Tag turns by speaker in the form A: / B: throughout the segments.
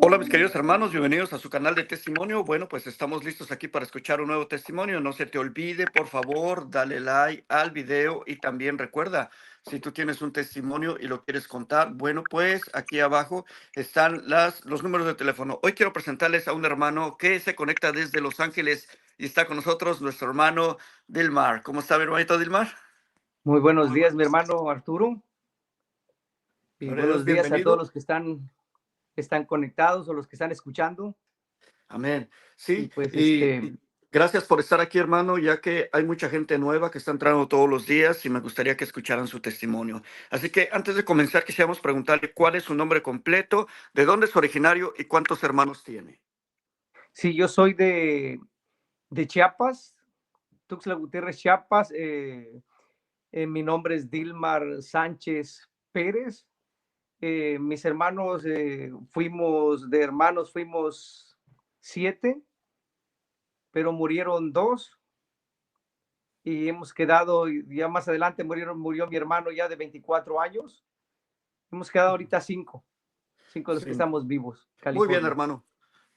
A: Hola mis queridos hermanos, bienvenidos a su canal de testimonio. Bueno, pues estamos listos aquí para escuchar un nuevo testimonio. No se te olvide, por favor, dale like al video y también recuerda, si tú tienes un testimonio y lo quieres contar, bueno, pues aquí abajo están los números de teléfono. Hoy quiero presentarles a un hermano que se conecta desde Los Ángeles y está con nosotros, nuestro hermano Dilmar. ¿Cómo está mi hermanito Dilmar?
B: Muy buenos días, mi hermano Arturo, y
A: Gloria a Dios,
B: buenos días a todos
A: bienvenido.
B: los que están conectados o los que están escuchando.
A: Amén.
B: Y
A: Sí,
B: pues
A: y gracias por estar aquí, hermano, ya que hay mucha gente nueva que está entrando todos los días y me gustaría que escucharan su testimonio. Así que antes de comenzar, quisiéramos preguntarle cuál es su nombre completo, de dónde es originario y cuántos hermanos tiene.
B: sí, yo soy de Chiapas, Tuxtla Gutiérrez, Chiapas. Mi nombre es Dilmar Sánchez Pérez. Mis hermanos, fuimos 7, pero murieron 2 y hemos quedado, ya más adelante murió mi hermano ya de 24 años. Hemos quedado ahorita 5 de los que
A: Cinco.
B: estamos vivos,
A: Muy bien,
B: California.
A: hermano.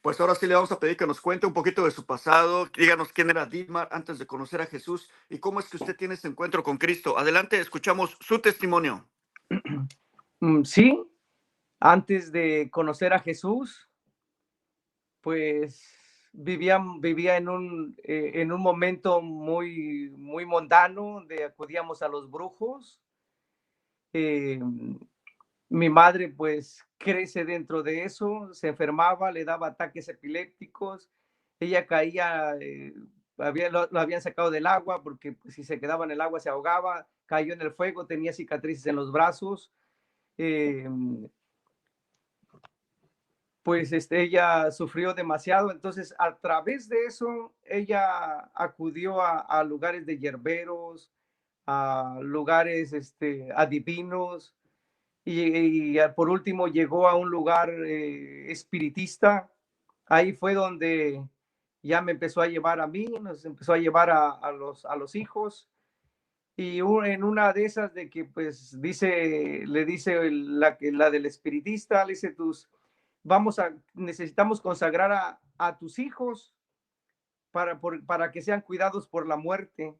A: Pues ahora sí le vamos a pedir que nos cuente un poquito de su pasado. Díganos quién era Dilmar antes de conocer a Jesús y cómo es que usted tiene ese encuentro con Cristo. Adelante, escuchamos su testimonio.
B: Sí, antes de conocer a Jesús, pues vivía en un momento muy mundano, donde acudíamos a los brujos. Eh, Mi madre pues crece dentro de eso, se enfermaba, le daba ataques epilépticos, ella caía, lo habían sacado del agua porque pues, si se quedaba en el agua se ahogaba, cayó en el fuego, tenía cicatrices en los brazos. eh, pues ella sufrió demasiado, entonces a través de eso ella acudió a lugares de hierberos, a lugares adivinos, y por último llegó a un lugar espiritista. Ahí fue donde ya me empezó a llevar a mí, nos empezó a llevar a los hijos. Y en una de esas de que pues le dice la del espiritista, le dice necesitamos consagrar a tus hijos para que sean cuidados por la muerte.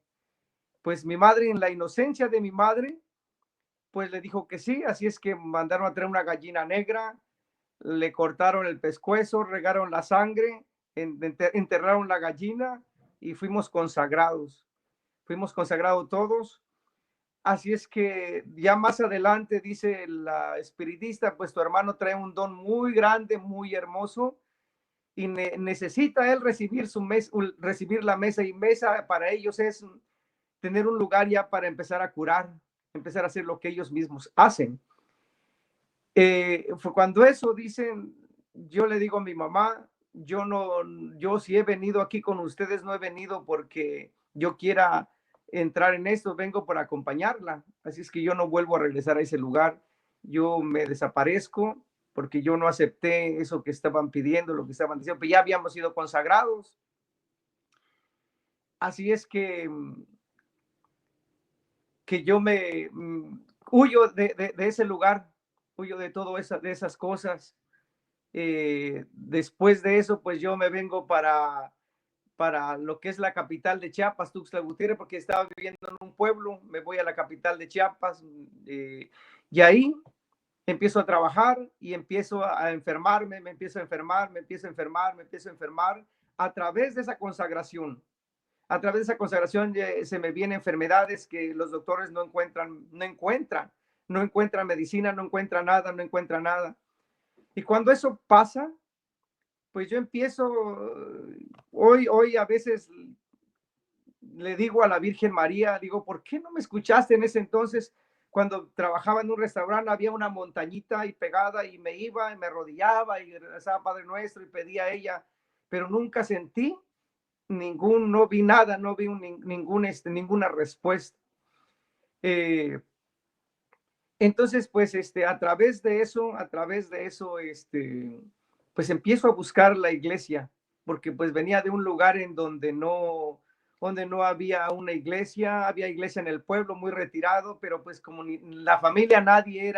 B: Pues mi madre, en la inocencia de mi madre, pues le dijo que sí, así es que mandaron a traer una gallina negra, le cortaron el pescuezo, regaron la sangre, enterraron la gallina y fuimos consagrados todos. Así es que ya más adelante dice la espiritista, pues tu hermano trae un don muy grande, muy hermoso, y necesita él recibir la mesa, y mesa para ellos es tener un lugar ya para empezar a curar, empezar a hacer lo que ellos mismos hacen. Fue cuando eso dicen, yo le digo a mi mamá, yo si he venido aquí con ustedes, no he venido porque yo quiera entrar en esto, vengo para acompañarla. Así es que yo no vuelvo a regresar a ese lugar. Yo me desaparezco porque yo no acepté eso que estaban pidiendo, lo que estaban diciendo, pero ya habíamos sido consagrados. Así es que yo huyo de ese lugar, huyo de todo de esas cosas. Después de eso, pues yo me vengo para lo que es la capital de Chiapas, Tuxtla Gutiérrez, porque estaba viviendo en un pueblo. Me voy a la capital de Chiapas, y ahí empiezo a trabajar y empiezo a enfermarme, me empiezo a enfermar, me empiezo a enfermar, me empiezo a enfermar. A través de esa consagración, se me vienen enfermedades que los doctores no encuentran medicina, no encuentran nada, no encuentran nada. Y cuando eso pasa, pues yo empiezo, hoy a veces le digo a la Virgen María, digo, ¿por qué no me escuchaste en ese entonces? Cuando trabajaba en un restaurante había una montañita ahí pegada, y me iba y me arrodillaba y rezaba Padre Nuestro y pedía a ella, pero nunca sentí no vi nada, no vi ninguna respuesta. Eh, entonces, pues, a través de eso, pues empiezo a buscar la iglesia, porque pues venía de un lugar en donde no había una iglesia, había iglesia en el pueblo muy retirado, pero pues como la familia nadie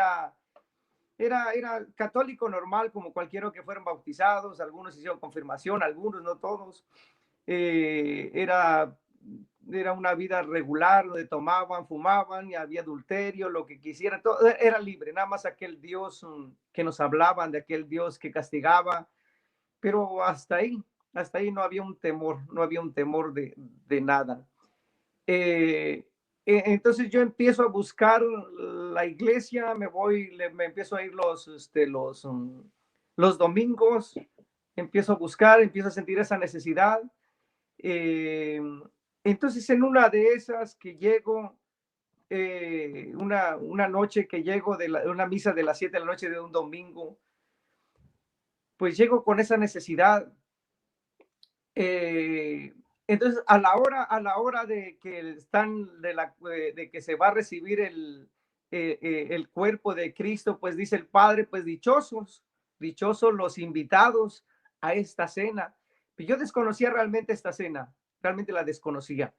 B: era católico normal, como cualquiera que fueran bautizados, algunos hicieron confirmación, algunos, no todos. Era una vida regular, donde tomaban, fumaban, y había adulterio, lo que quisieran, todo era libre, nada más aquel Dios que nos hablaban, de aquel Dios que castigaba, pero hasta ahí no había un temor, no había un temor de nada. Eh, entonces yo empiezo a buscar la iglesia, me empiezo a ir los domingos, empiezo a buscar, empiezo a sentir esa necesidad. Eh, entonces en una de esas que llego, una noche que llego de una misa de las 7 de la noche de un domingo, pues llego con esa necesidad. Eh, entonces, a la hora de que están, de que se va a recibir el cuerpo de Cristo, pues dice el Padre, pues dichosos los invitados a esta cena. Yo desconocía realmente esta cena, realmente la desconocía.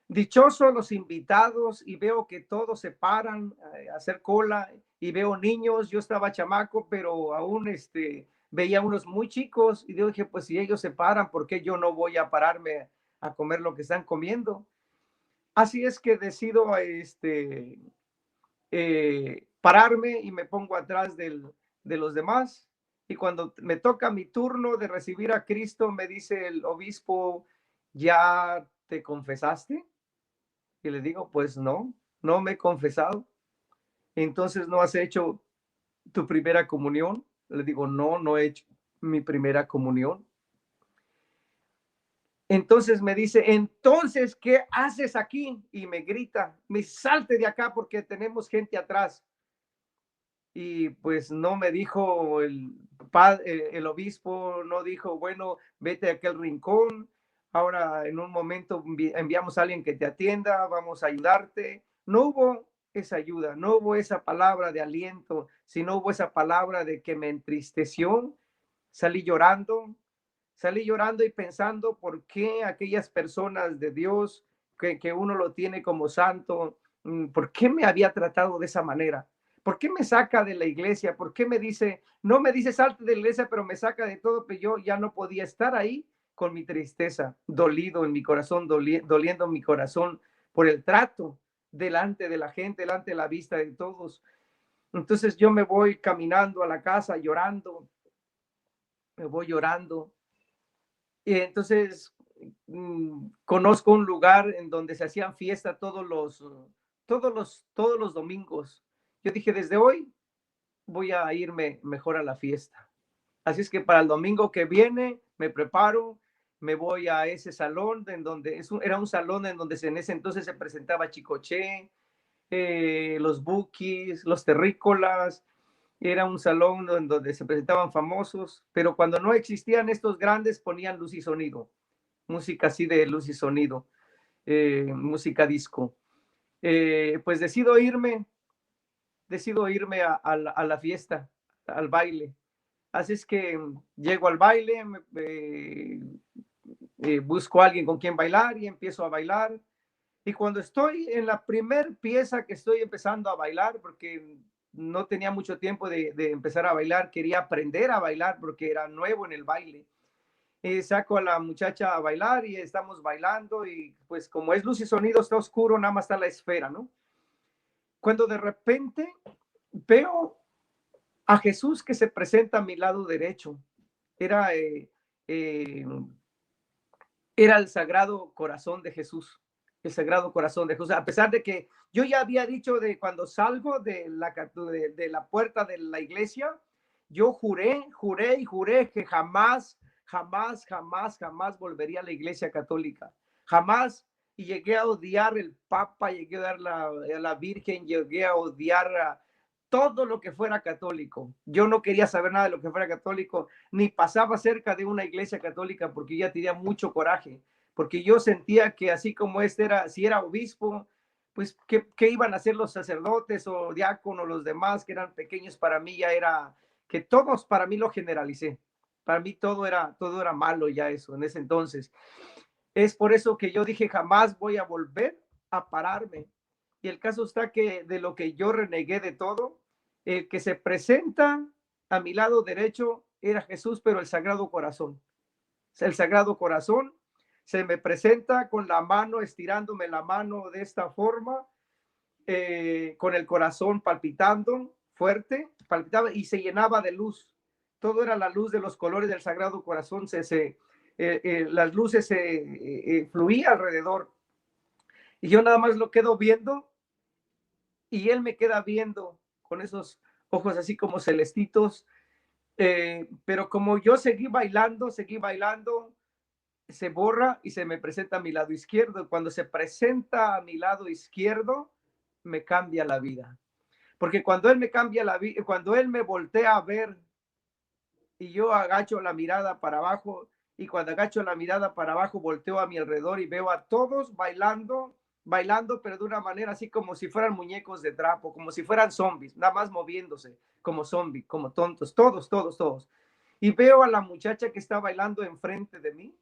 B: Dichosos los invitados, y veo que todos se paran a hacer cola, y veo niños. Yo estaba chamaco, pero aún veía unos muy chicos, y yo dije, pues si ellos se paran, ¿por qué yo no voy a pararme a comer lo que están comiendo? Así es que decido pararme y me pongo atrás de los demás. Y cuando me toca mi turno de recibir a Cristo, me dice el obispo, ¿ya te confesaste? Y le digo, pues no, no me he confesado. Entonces, ¿no has hecho tu primera comunión? Le digo, no, no he hecho mi primera comunión. Entonces me dice, entonces, ¿qué haces aquí? Y me grita, me salte de acá porque tenemos gente atrás. Y pues no me dijo el obispo, no dijo, bueno, vete a aquel rincón, ahora en un momento enviamos a alguien que te atienda, vamos a ayudarte. No hubo esa ayuda, no hubo esa palabra de aliento, sino hubo esa palabra de que me entristeció. Salí llorando, salí llorando y pensando por qué aquellas personas de Dios que uno lo tiene como santo, por qué me había tratado de esa manera. ¿Por qué me saca de la iglesia? ¿Por qué me dice, no me dice salte de la iglesia, pero me saca de todo? Pero yo ya no podía estar ahí con mi tristeza, dolido en mi corazón, doliendo en mi corazón por el trato delante de la gente, delante de la vista de todos. Entonces yo me voy caminando a la casa llorando, me voy llorando. Y entonces conozco un lugar en donde se hacían fiesta todos los domingos. Yo dije, desde hoy voy a irme mejor a la fiesta. Así es que para el domingo que viene me preparo, me voy a ese salón en donde era un salón en donde en ese entonces se presentaba Chicoche, los Bukis, los Terrícolas. Era un salón en donde se presentaban famosos, pero cuando no existían estos grandes ponían luz y sonido, música así de luz y sonido, música disco. Pues decido irme a la fiesta, al baile. Así es que llego al baile, busco a alguien con quien bailar y empiezo a bailar. Y cuando estoy en la primer pieza que estoy empezando a bailar, porque no tenía mucho tiempo de empezar a bailar, quería aprender a bailar porque era nuevo en el baile. Saco a la muchacha a bailar y estamos bailando, y pues como es luz y sonido, está oscuro, nada más está la esfera, ¿no? Cuando de repente veo a Jesús que se presenta a mi lado derecho. Era, eh, era el Sagrado Corazón de Jesús, el Sagrado Corazón de Jesús. A pesar de que yo ya había dicho de cuando salgo de la puerta de la iglesia, yo juré y juré que jamás, jamás, jamás, jamás volvería a la iglesia católica. Jamás. Y llegué a odiar el Papa, llegué a odiar la Virgen, llegué a odiar todo lo que fuera católico. Yo no quería saber nada de lo que fuera católico, ni pasaba cerca de una iglesia católica porque ya tenía mucho coraje, porque yo sentía que así como si era obispo, pues ¿qué iban a hacer los sacerdotes o diáconos, los demás que eran pequeños? Para mí ya era, que todos para mí lo generalicé. Para mí todo era malo ya eso en ese entonces. Es por eso que yo dije, jamás voy a volver a pararme. Y el caso está que de lo que yo renegué de todo, El que se presenta a mi lado derecho era Jesús, pero el Sagrado Corazón. El Sagrado Corazón se me presenta con la mano, estirándome la mano de esta forma, con el corazón palpitando fuerte, palpitaba y se llenaba de luz. Todo era la luz de los colores del Sagrado Corazón. Las luces se fluía alrededor. Y yo nada más lo quedo viendo y él me queda viendo con esos ojos así como celestitos. Pero como yo seguí bailando, se borra y se me presenta a mi lado izquierdo. Cuando se presenta a mi lado izquierdo, me cambia la vida. Porque cuando él me cambia la vida, cuando él me voltea a ver y yo agacho la mirada para abajo, y cuando agacho la mirada para abajo, volteo a mi alrededor y veo a todos bailando, pero de una manera así como si fueran muñecos de trapo, como si fueran zombies, nada más moviéndose como zombies, como tontos, todos. Y veo a la muchacha que está bailando enfrente de mí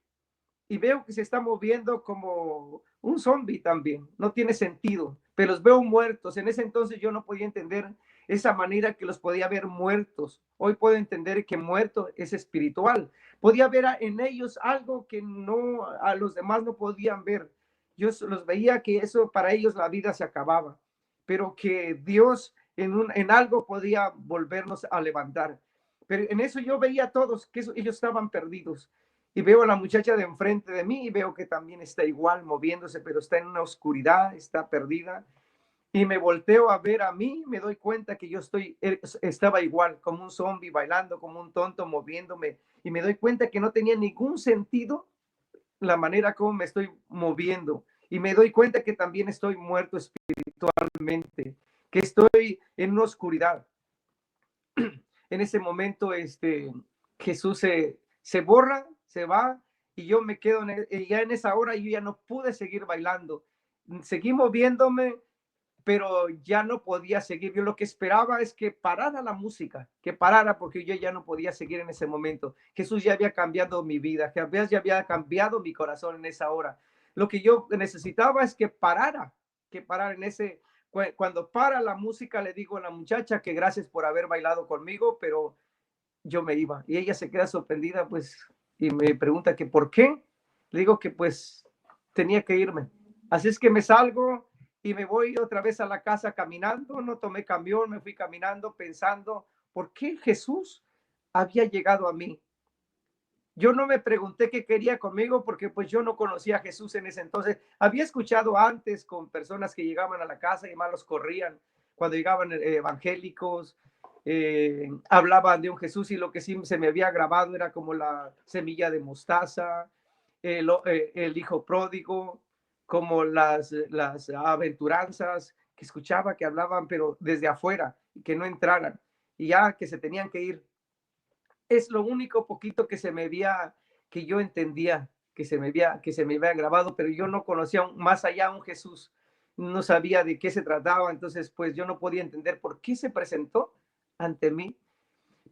B: y veo que se está moviendo como un zombie también. No tiene sentido, pero los veo muertos. En ese entonces yo no podía entender esa manera que los podía ver muertos. Hoy puedo entender que muerto es espiritual. Podía ver en ellos algo que no a los demás no podían ver. Yo los veía que eso para ellos la vida se acababa, pero que Dios en algo podía volvernos a levantar. Pero en eso yo veía a todos que ellos estaban perdidos. Y veo a la muchacha de enfrente de mí y veo que también está igual moviéndose, pero está en una oscuridad, está perdida. Y me volteo a ver a mí, me doy cuenta que yo estaba igual, como un zombie bailando, como un tonto moviéndome. Y me doy cuenta que no tenía ningún sentido la manera como me estoy moviendo. Y me doy cuenta que también estoy muerto espiritualmente, que estoy en una oscuridad. En ese momento, Jesús se borra, se va, y yo me quedo, ya en esa hora yo ya no pude seguir bailando. Seguí moviéndome, pero ya no podía seguir. Yo lo que esperaba es que parara la música, que parara, porque yo ya no podía seguir en ese momento. Jesús ya había cambiado mi vida, Jesús ya había cambiado mi corazón en esa hora. Lo que yo necesitaba es que parara en ese. Cuando para la música, le digo a la muchacha que gracias por haber bailado conmigo, pero yo me iba. Y ella se queda sorprendida, pues, y me pregunta que por qué. Le digo que pues tenía que irme. Así es que me salgo y me voy otra vez a la casa caminando. No tomé camión, me fui caminando pensando por qué Jesús había llegado a mí. Yo no me pregunté qué quería conmigo porque pues yo no conocía a Jesús en ese entonces. Había escuchado antes con personas que llegaban a la casa y más los corrían cuando llegaban evangélicos, hablaban de un Jesús, y lo que sí se me había grabado era como la semilla de mostaza, el hijo pródigo, como las aventuranzas que escuchaba que hablaban, pero desde afuera, que no entraran, y ya que se tenían que ir. Es lo único poquito que se me había, que yo entendía, que se me había grabado, pero yo no conocía más allá a un Jesús, no sabía de qué se trataba. Entonces pues yo no podía entender por qué se presentó ante mí.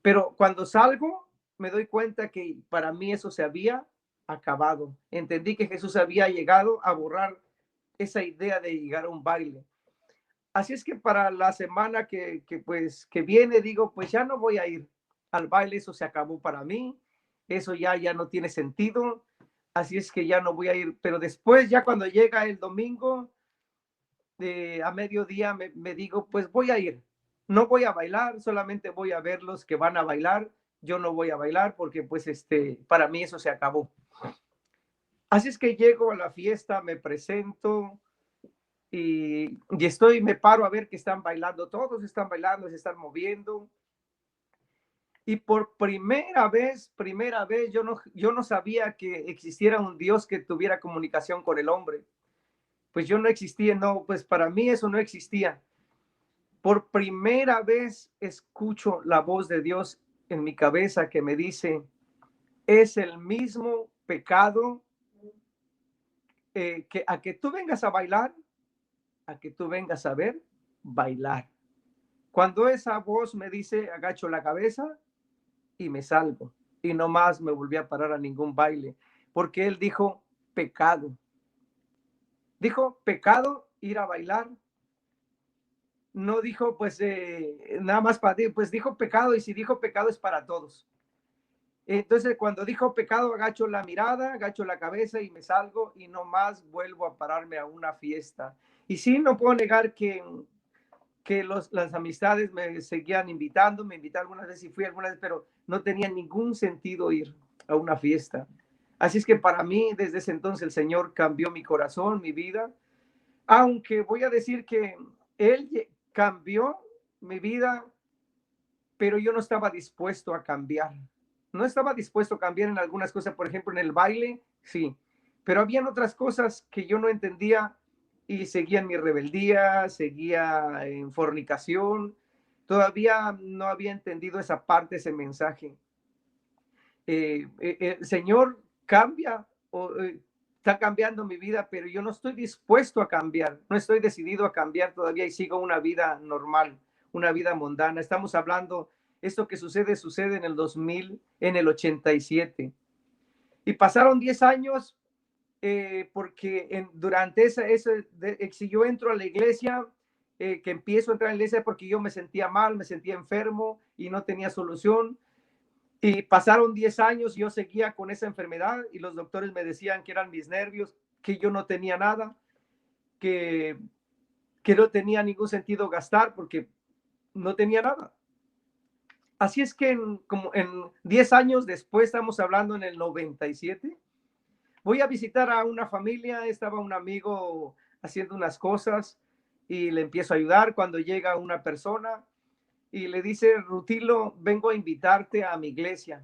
B: Pero cuando salgo me doy cuenta que para mí eso se había acabado. Entendí que Jesús había llegado a borrar esa idea de llegar a un baile. Así es que para la semana que viene, digo, pues ya no voy a ir al baile, eso se acabó para mí, eso ya no tiene sentido, así es que ya no voy a ir. Pero después, ya cuando llega el domingo, a mediodía, me digo, pues voy a ir, no voy a bailar, solamente voy a ver los que van a bailar, yo no voy a bailar porque pues para mí eso se acabó. Así es que llego a la fiesta, me presento, me paro a ver que están bailando, todos están bailando, se están moviendo. Y por primera vez, yo no sabía que existiera un Dios que tuviera comunicación con el hombre. Pues yo no existía, no, pues para mí eso no existía. Por primera vez escucho la voz de Dios en mi cabeza que me dice, es el mismo pecado que a que tú vengas a bailar, a que tú vengas a ver bailar. Cuando esa voz me dice, agacho la cabeza y me salgo. Y no más me volví a parar a ningún baile, porque él dijo pecado. Dijo pecado ir a bailar no dijo pues nada más para ti, pues dijo pecado, y si dijo pecado es para todos. Entonces cuando dijo pecado agacho la mirada, agacho la cabeza y me salgo y no más vuelvo a pararme a una fiesta. Y sí, no puedo negar que las amistades me seguían invitando, me invitaron algunas veces y fui algunas veces, pero no tenía ningún sentido ir a una fiesta. Así es que para mí desde ese entonces el Señor cambió mi corazón, mi vida, aunque voy a decir que Él cambió mi vida, pero yo no estaba dispuesto a cambiar. No estaba dispuesto a cambiar en algunas cosas, por ejemplo, en el baile, sí, pero habían otras cosas que yo no entendía y seguía en mi rebeldía, seguía en fornicación. Todavía no había entendido esa parte, ese mensaje. El Señor cambia o está cambiando mi vida, pero yo no estoy dispuesto a cambiar, no estoy decidido a cambiar todavía y sigo una vida normal, una vida mundana. Estamos hablando, esto que sucede en el 2000, en el 87. Y pasaron 10 años porque durante si yo entro a la iglesia, que empiezo a entrar a la iglesia porque yo me sentía mal, me sentía enfermo y no tenía solución. Y pasaron 10 años, yo seguía con esa enfermedad y los doctores me decían que eran mis nervios, que yo no tenía nada, que, que no tenía ningún sentido gastar porque no tenía nada. Así es que como en 10 años después, estamos hablando en el 97, voy a visitar a una familia, estaba un amigo haciendo unas cosas y le empiezo a ayudar cuando llega una persona y le dice, Rutilo, vengo a invitarte a mi iglesia.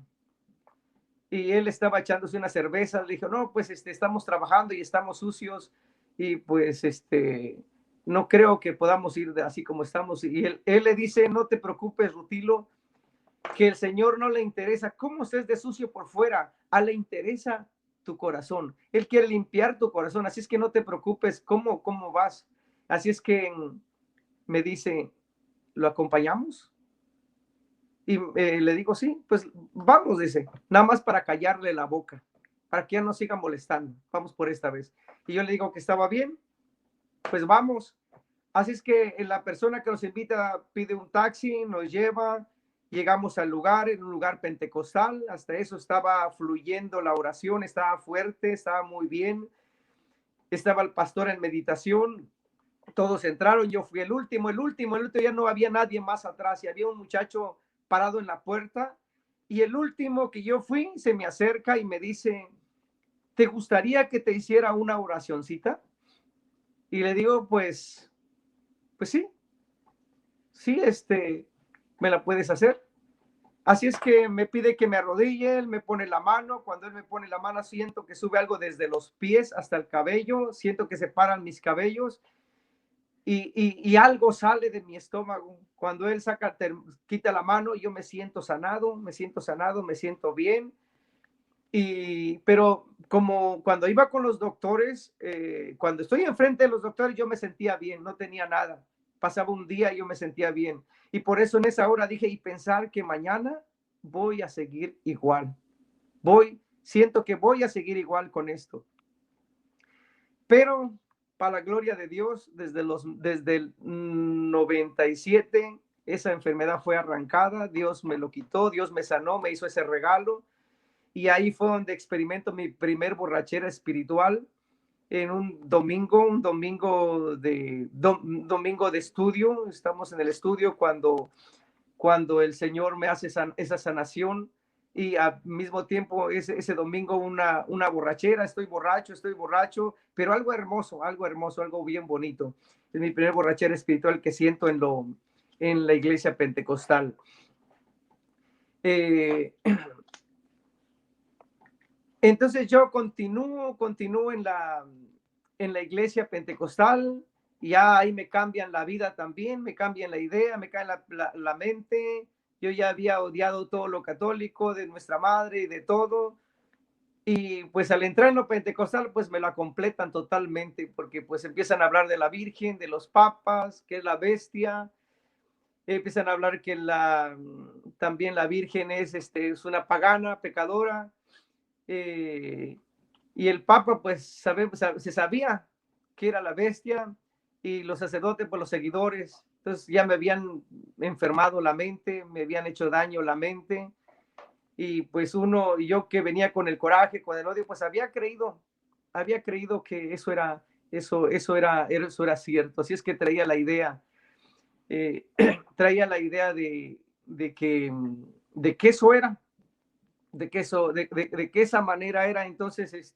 B: Y él estaba echándose una cerveza, le dijo, no, pues estamos trabajando y estamos sucios y pues no creo que podamos ir así como estamos. Y él le dice, no te preocupes, Rutilo, que el Señor no le interesa cómo estés de sucio por fuera, a le interesa tu corazón. Él quiere limpiar tu corazón, así es que no te preocupes cómo vas. Así es que me dice, ¿lo acompañamos? Y le digo, sí, pues vamos, dice, nada más para callarle la boca, para que ya no siga molestando. Vamos por esta vez. Y yo le digo que estaba bien, pues vamos. Así es que la persona que nos invita pide un taxi, nos lleva, llegamos al lugar, en un lugar pentecostal, hasta eso estaba fluyendo la oración, estaba fuerte, estaba muy bien, estaba el pastor en meditación, todos entraron, yo fui el último, ya no había nadie más atrás y había un muchacho parado en la puerta y el último que yo fui se me acerca y me dice, ¿te gustaría que te hiciera una oracioncita? Y le digo, pues sí, sí, me la puedes hacer. Así es que me pide que me arrodille, él me pone la mano, cuando él me pone la mano siento que sube algo desde los pies hasta el cabello, siento que se paran mis cabellos y algo sale de mi estómago. Cuando él quita la mano, yo me siento sanado, me siento bien. Pero como cuando iba con los doctores, cuando estoy enfrente de los doctores, yo me sentía bien, no tenía nada. Pasaba un día y yo me sentía bien. Y por eso en esa hora dije, y pensar que mañana voy a seguir igual. Siento que voy a seguir igual con esto. Pero para la gloria de Dios, desde el 97, esa enfermedad fue arrancada, Dios me lo quitó, Dios me sanó, me hizo ese regalo. Y ahí fue donde experimento mi primer borrachera espiritual en un domingo de estudio. Estamos en el estudio cuando el Señor me hace esa sanación y al mismo tiempo ese domingo una borrachera, estoy borracho, pero algo hermoso, algo bien bonito. Es mi primer borrachera espiritual que siento en la iglesia pentecostal. Entonces yo continúo en la iglesia pentecostal, y ya ahí me cambian la vida también, me cambian la idea, me cambian la mente. Yo ya había odiado todo lo católico, de nuestra madre y de todo. Y pues al entrar en lo pentecostal, pues me la completan totalmente, porque pues empiezan a hablar de la Virgen, de los papas, que es la bestia. Empiezan a hablar que también la Virgen es una pagana, pecadora. Eh, y el Papa, pues, se sabía que era la bestia, y los sacerdotes, pues, los seguidores, Entonces ya me habían enfermado la mente, me habían hecho daño la mente. Y pues yo que venía con el coraje, con el odio, pues había creído que eso era cierto. Así es que traía la idea, eh, traía la idea de que eso era, de que esa manera era. Entonces,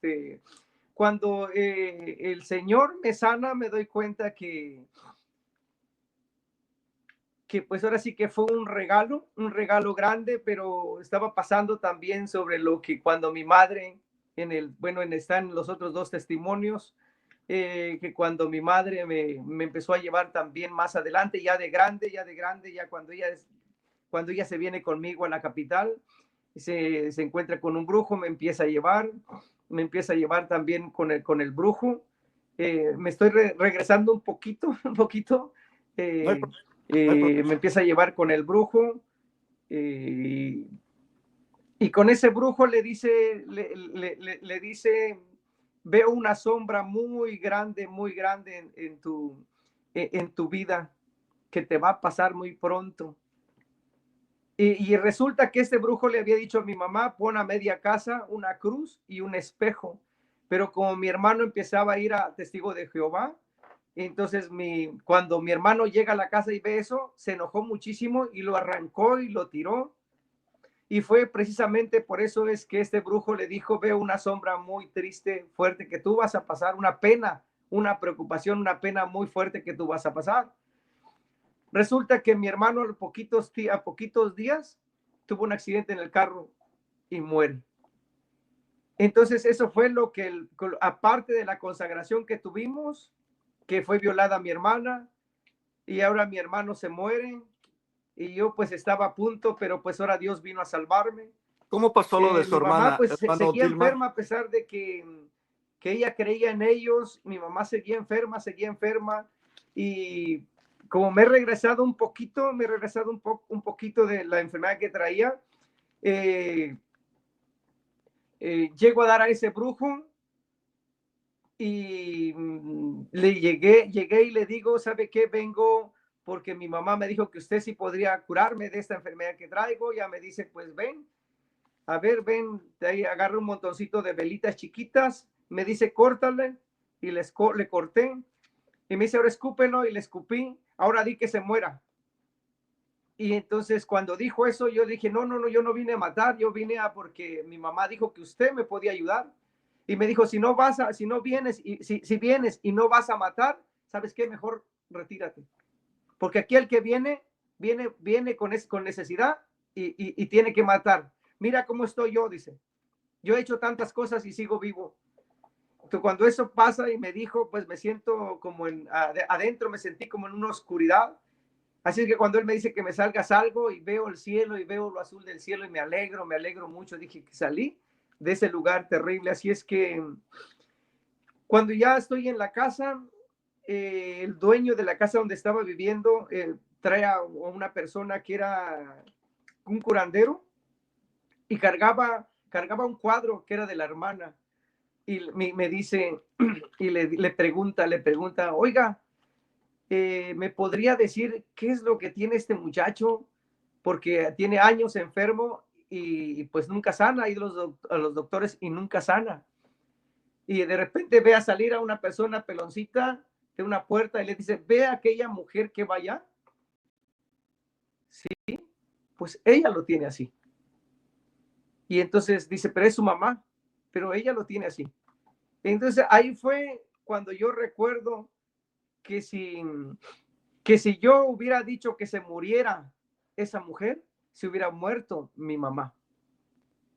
B: cuando el Señor me sana, me doy cuenta que pues ahora sí que fue un regalo grande, pero estaba pasando también sobre lo que cuando mi madre, están los otros dos testimonios, que cuando mi madre me empezó a llevar también más adelante, ya de grande, ya cuando ella se viene conmigo a la capital, se encuentra con un brujo, me empieza a llevar también con el brujo. Me estoy regresando un poquito, un poquito.
A: No hay,
B: eh,
A: no hay problema.
B: Me empieza a llevar con el brujo, eh, y con ese brujo le dice, veo una sombra muy grande en tu vida, que te va a pasar muy pronto. Y resulta que este brujo le había dicho a mi mamá, pon a media casa una cruz y un espejo. Pero como mi hermano empezaba a ir a Testigo de Jehová, entonces cuando mi hermano llega a la casa y ve eso, se enojó muchísimo y lo arrancó y lo tiró. Y fue precisamente por eso es que este brujo le dijo, veo una sombra muy triste, fuerte, que tú vas a pasar, una pena, una preocupación, una pena muy fuerte que tú vas a pasar. Resulta que mi hermano a poquitos días tuvo un accidente en el carro y muere. Entonces eso fue lo que, aparte de la consagración que tuvimos, que fue violada mi hermana, y ahora mi hermano se muere, y yo pues estaba a punto, pero pues ahora Dios vino a salvarme.
A: ¿Cómo pasó lo de su
B: Mi mamá
A: hermana,
B: pues
A: hermano
B: seguía
A: Dilmar?
B: enferma a pesar de que ella creía en ellos. Mi mamá seguía enferma, y como me he regresado un poquito, un poquito de la enfermedad que traía, eh, llego a dar a ese brujo, y le llegué y le digo, ¿sabe qué? Vengo porque mi mamá me dijo que usted sí podría curarme de esta enfermedad que traigo. Ya me dice, pues ven, a ver, ven, de ahí agarra un montoncito de velitas chiquitas, me dice, córtale, y le corté, y me dice, ahora escúpelo, y le escupí, ahora di que se muera. Y entonces cuando dijo eso, yo dije, no, no, no, yo no vine a matar, yo vine porque mi mamá dijo que usted me podía ayudar. Y me dijo, si no vienes, y si vienes y no vas a matar, ¿sabes qué? Mejor retírate. Porque aquí el que viene con necesidad, y tiene que matar. Mira cómo estoy yo, dice. Yo he hecho tantas cosas y sigo vivo. Entonces, cuando eso pasa y me dijo, pues me siento como adentro, me sentí como en una oscuridad. Así es que cuando él me dice que me salga, salgo y veo el cielo y veo lo azul del cielo y me alegro mucho. Dije que salí de ese lugar terrible. Así es que cuando ya estoy en la casa, el dueño de la casa donde estaba viviendo trae a una persona que era un curandero, y cargaba un cuadro que era de la hermana, y me dice, y le pregunta, oiga, ¿me podría decir qué es lo que tiene este muchacho? Porque tiene años enfermo, y pues nunca sana, ha ido a los doctores y nunca sana. Y de repente ve a salir a una persona peloncita de una puerta y le dice, ve a aquella mujer que vaya. Sí, pues ella lo tiene así. Y entonces dice, pero es su mamá, pero ella lo tiene así. Entonces ahí fue cuando yo recuerdo que si yo hubiera dicho que se muriera esa mujer, se hubiera muerto mi mamá.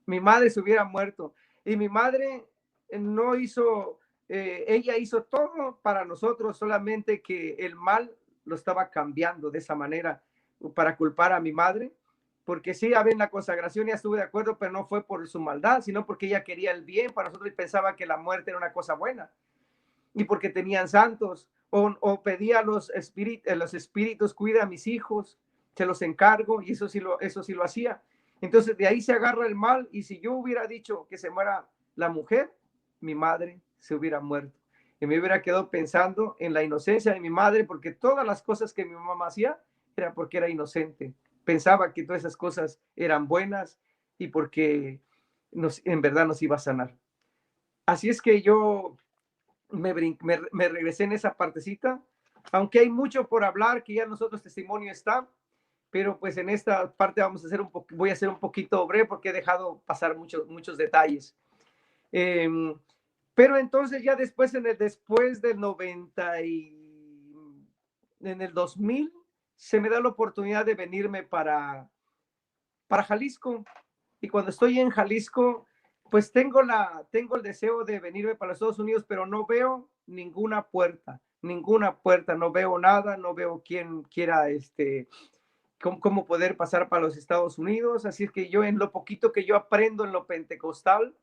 B: Mi madre se hubiera muerto. Y mi madre no hizo, ella hizo todo para nosotros, solamente que el mal lo estaba cambiando de esa manera para culpar a mi madre. Porque sí, a ver, en la consagración ya estuve de acuerdo, pero no fue por su maldad, sino porque ella quería el bien para nosotros y pensaba que la muerte era una cosa buena. Y porque tenían santos, o pedía a los espíritus, cuida a mis hijos, se los encargo, y eso sí lo hacía. Entonces de ahí se agarra el mal, y si yo hubiera dicho que se muera la mujer, mi madre se hubiera muerto. y me hubiera quedado pensando en la inocencia de mi madre, porque todas las cosas que mi mamá hacía era porque era inocente. Pensaba que todas esas cosas eran buenas y porque en verdad nos iba a sanar. Así es que yo me regresé en esa partecita, aunque hay mucho por hablar, que ya nosotros testimonio está, pero pues en esta parte vamos a hacer voy a hacer un poquito breve porque he dejado pasar muchos detalles. Eh, pero entonces ya después, después del 90 en el 2000, se me da la oportunidad de venirme para Jalisco. Y cuando estoy en Jalisco, pues tengo el deseo de venirme para los Estados Unidos, pero no veo ninguna puerta, no veo nada, no veo quién quiera, cómo poder pasar para los Estados Unidos. Así es que yo, en lo poquito que yo aprendo en lo pentecostal,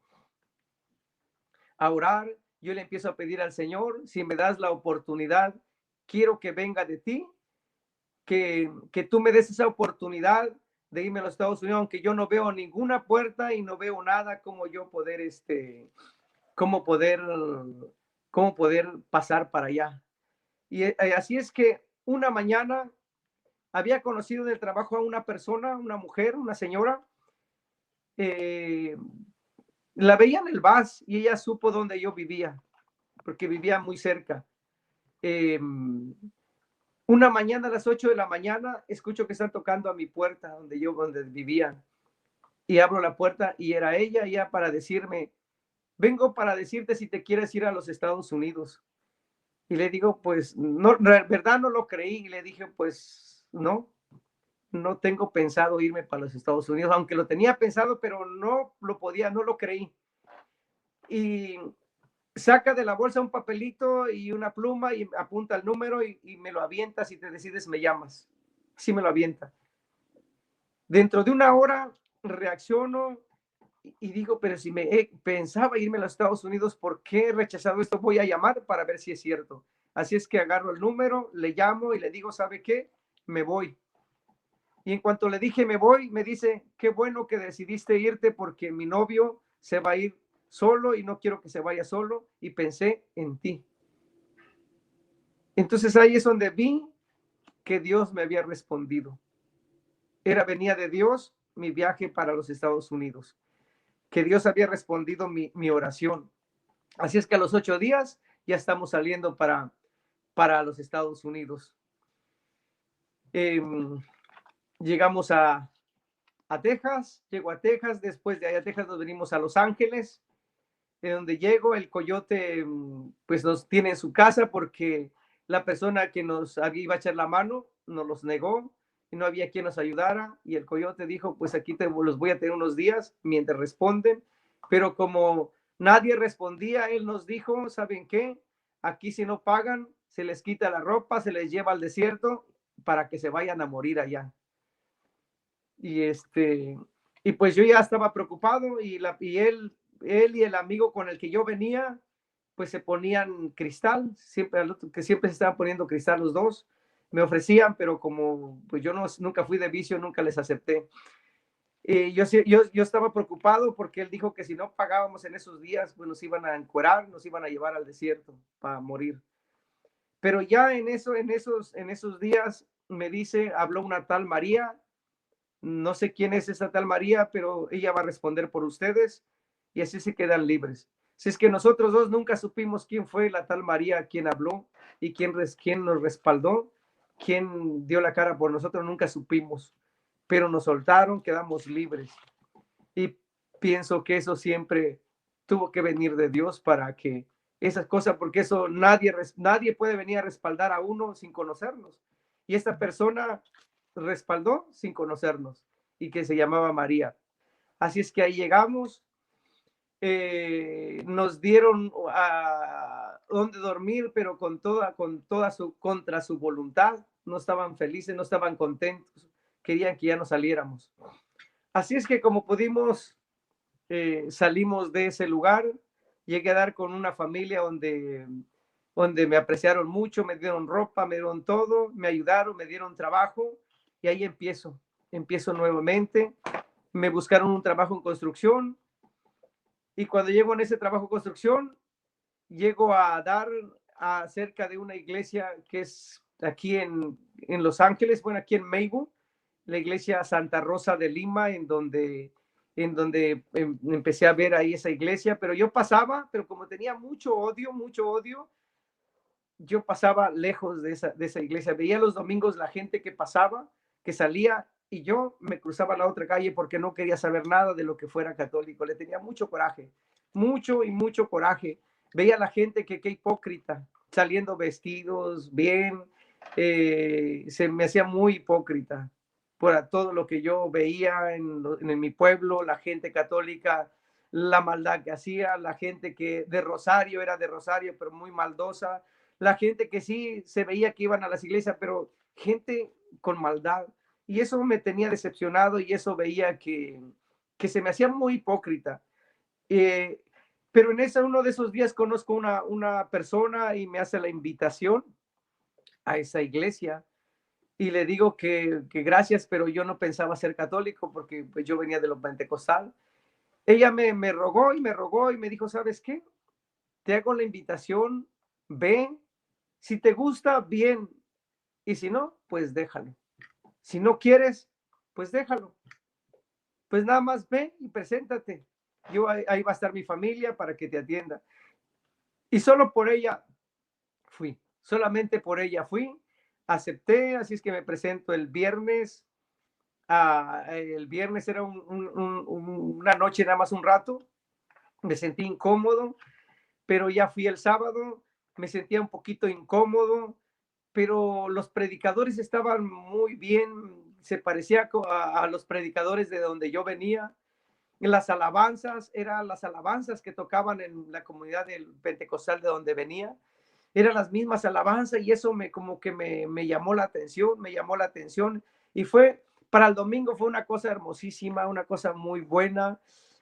B: a orar, yo le empiezo a pedir al Señor, si me das la oportunidad, quiero que venga de ti, que tú me des esa oportunidad de irme a los Estados Unidos, aunque yo no veo ninguna puerta y no veo nada como yo poder, cómo poder, cómo poder pasar para allá. Y así es que una mañana había conocido en el trabajo a una persona, una mujer, una señora, la veía en el bus y ella supo dónde yo vivía, porque vivía muy cerca. Una mañana a las 8 de la mañana escucho que están tocando a mi puerta donde vivía, y abro la puerta y era ella para decirme, vengo para decirte si te quieres ir a los Estados Unidos. Y le digo, pues, no, verdad no lo creí, y le dije, pues, no tengo pensado irme para los Estados Unidos, aunque lo tenía pensado, pero no lo creí. Y saca de la bolsa un papelito y una pluma y apunta el número y me lo avienta. Si te decides, me llamas. Sí, me lo avienta. Dentro de una hora reacciono y digo, pero si pensaba irme a los Estados Unidos, ¿por qué he rechazado esto? Voy a llamar para ver si es cierto. Así es que agarro el número, le llamo y le digo, ¿sabe qué? Me voy. Y en cuanto le dije me voy, me dice, qué bueno que decidiste irte porque mi novio se va a ir solo y no quiero que se vaya solo, y pensé en ti. Entonces ahí es donde vi que Dios me había respondido. Venía de Dios mi viaje para los Estados Unidos, que Dios había respondido mi oración. Así es que a los 8 días ya estamos saliendo para los Estados Unidos. Llegamos a Texas, llego a Texas, después de allá a Texas nos venimos a Los Ángeles, de donde llego, el coyote pues nos tiene en su casa porque la persona que nos iba a echar la mano nos los negó y no había quien nos ayudara, y el coyote dijo, pues aquí los voy a tener unos días mientras responden, pero como nadie respondía, él nos dijo, ¿saben qué? Aquí si no pagan, se les quita la ropa, se les lleva al desierto para que se vayan a morir allá. Y pues yo ya estaba preocupado, y él y el amigo con el que yo venía, pues se ponían cristal, que siempre se estaban poniendo cristal los dos, me ofrecían, pero como pues yo nunca fui de vicio, nunca les acepté. Yo estaba preocupado porque él dijo que si no pagábamos en esos días, pues nos iban a encuerar, nos iban a llevar al desierto para morir. Pero ya en esos días me dice, habló una tal María. No sé quién es esa tal María, pero ella va a responder por ustedes y así se quedan libres. Si es que nosotros dos nunca supimos quién fue la tal María, quién habló y quién nos respaldó, quién dio la cara por nosotros, nunca supimos, pero nos soltaron, quedamos libres. Y pienso que eso siempre tuvo que venir de Dios para que esas cosas, porque eso nadie puede venir a respaldar a uno sin conocernos. Y esta persona respaldó sin conocernos, y que se llamaba María. Así es que ahí llegamos, nos dieron a dónde dormir, pero contra su voluntad. No estaban felices, no estaban contentos, querían que ya no saliéramos. Así es que como pudimos, salimos de ese lugar. Llegué a dar con una familia donde me apreciaron mucho, me dieron ropa, me dieron todo, me ayudaron, me dieron trabajo, y ahí empiezo nuevamente. Me buscaron un trabajo en construcción, y cuando llego en ese trabajo en construcción, llego a dar acerca de una iglesia que es aquí en Los Ángeles, bueno, aquí en Maywood, la iglesia Santa Rosa de Lima, en donde empecé a ver ahí esa iglesia, pero yo pasaba, pero como tenía mucho odio, yo pasaba lejos de esa iglesia. Veía los domingos la gente que pasaba, que salía, y yo me cruzaba la otra calle porque no quería saber nada de lo que fuera católico. Le tenía mucho coraje, mucho coraje. Veía la gente que qué hipócrita, saliendo vestidos bien, se me hacía muy hipócrita por todo lo que yo veía en mi pueblo, la gente católica, la maldad que hacía, la gente que de Rosario, era de Rosario, pero muy maldosa, la gente que sí se veía que iban a las iglesias, pero gente con maldad. Y eso me tenía decepcionado y eso veía que se me hacía muy hipócrita. Eh, pero uno de esos días conozco una persona y me hace la invitación a esa iglesia y le digo que gracias, pero yo no pensaba ser católico porque pues, yo venía de los pentecostal. Ella me rogó y me rogó y me dijo, ¿sabes qué? Te hago la invitación, ven, si te gusta, bien, y si no, pues déjalo. Si no quieres, pues déjalo. Pues nada más ve y preséntate. Ahí va a estar mi familia para que te atienda. Y solo por ella fui, solamente por ella fui, acepté, así es que me presento el viernes. El viernes era una noche, nada más un rato, me sentí incómodo, pero ya fui el sábado, me sentía un poquito incómodo, pero los predicadores estaban muy bien, se parecía a los predicadores de donde yo venía. Las alabanzas eran las alabanzas que tocaban en la comunidad del pentecostal de donde venía, eran las mismas alabanzas y eso como que me llamó la atención, y fue, para el domingo fue una cosa hermosísima, una cosa muy buena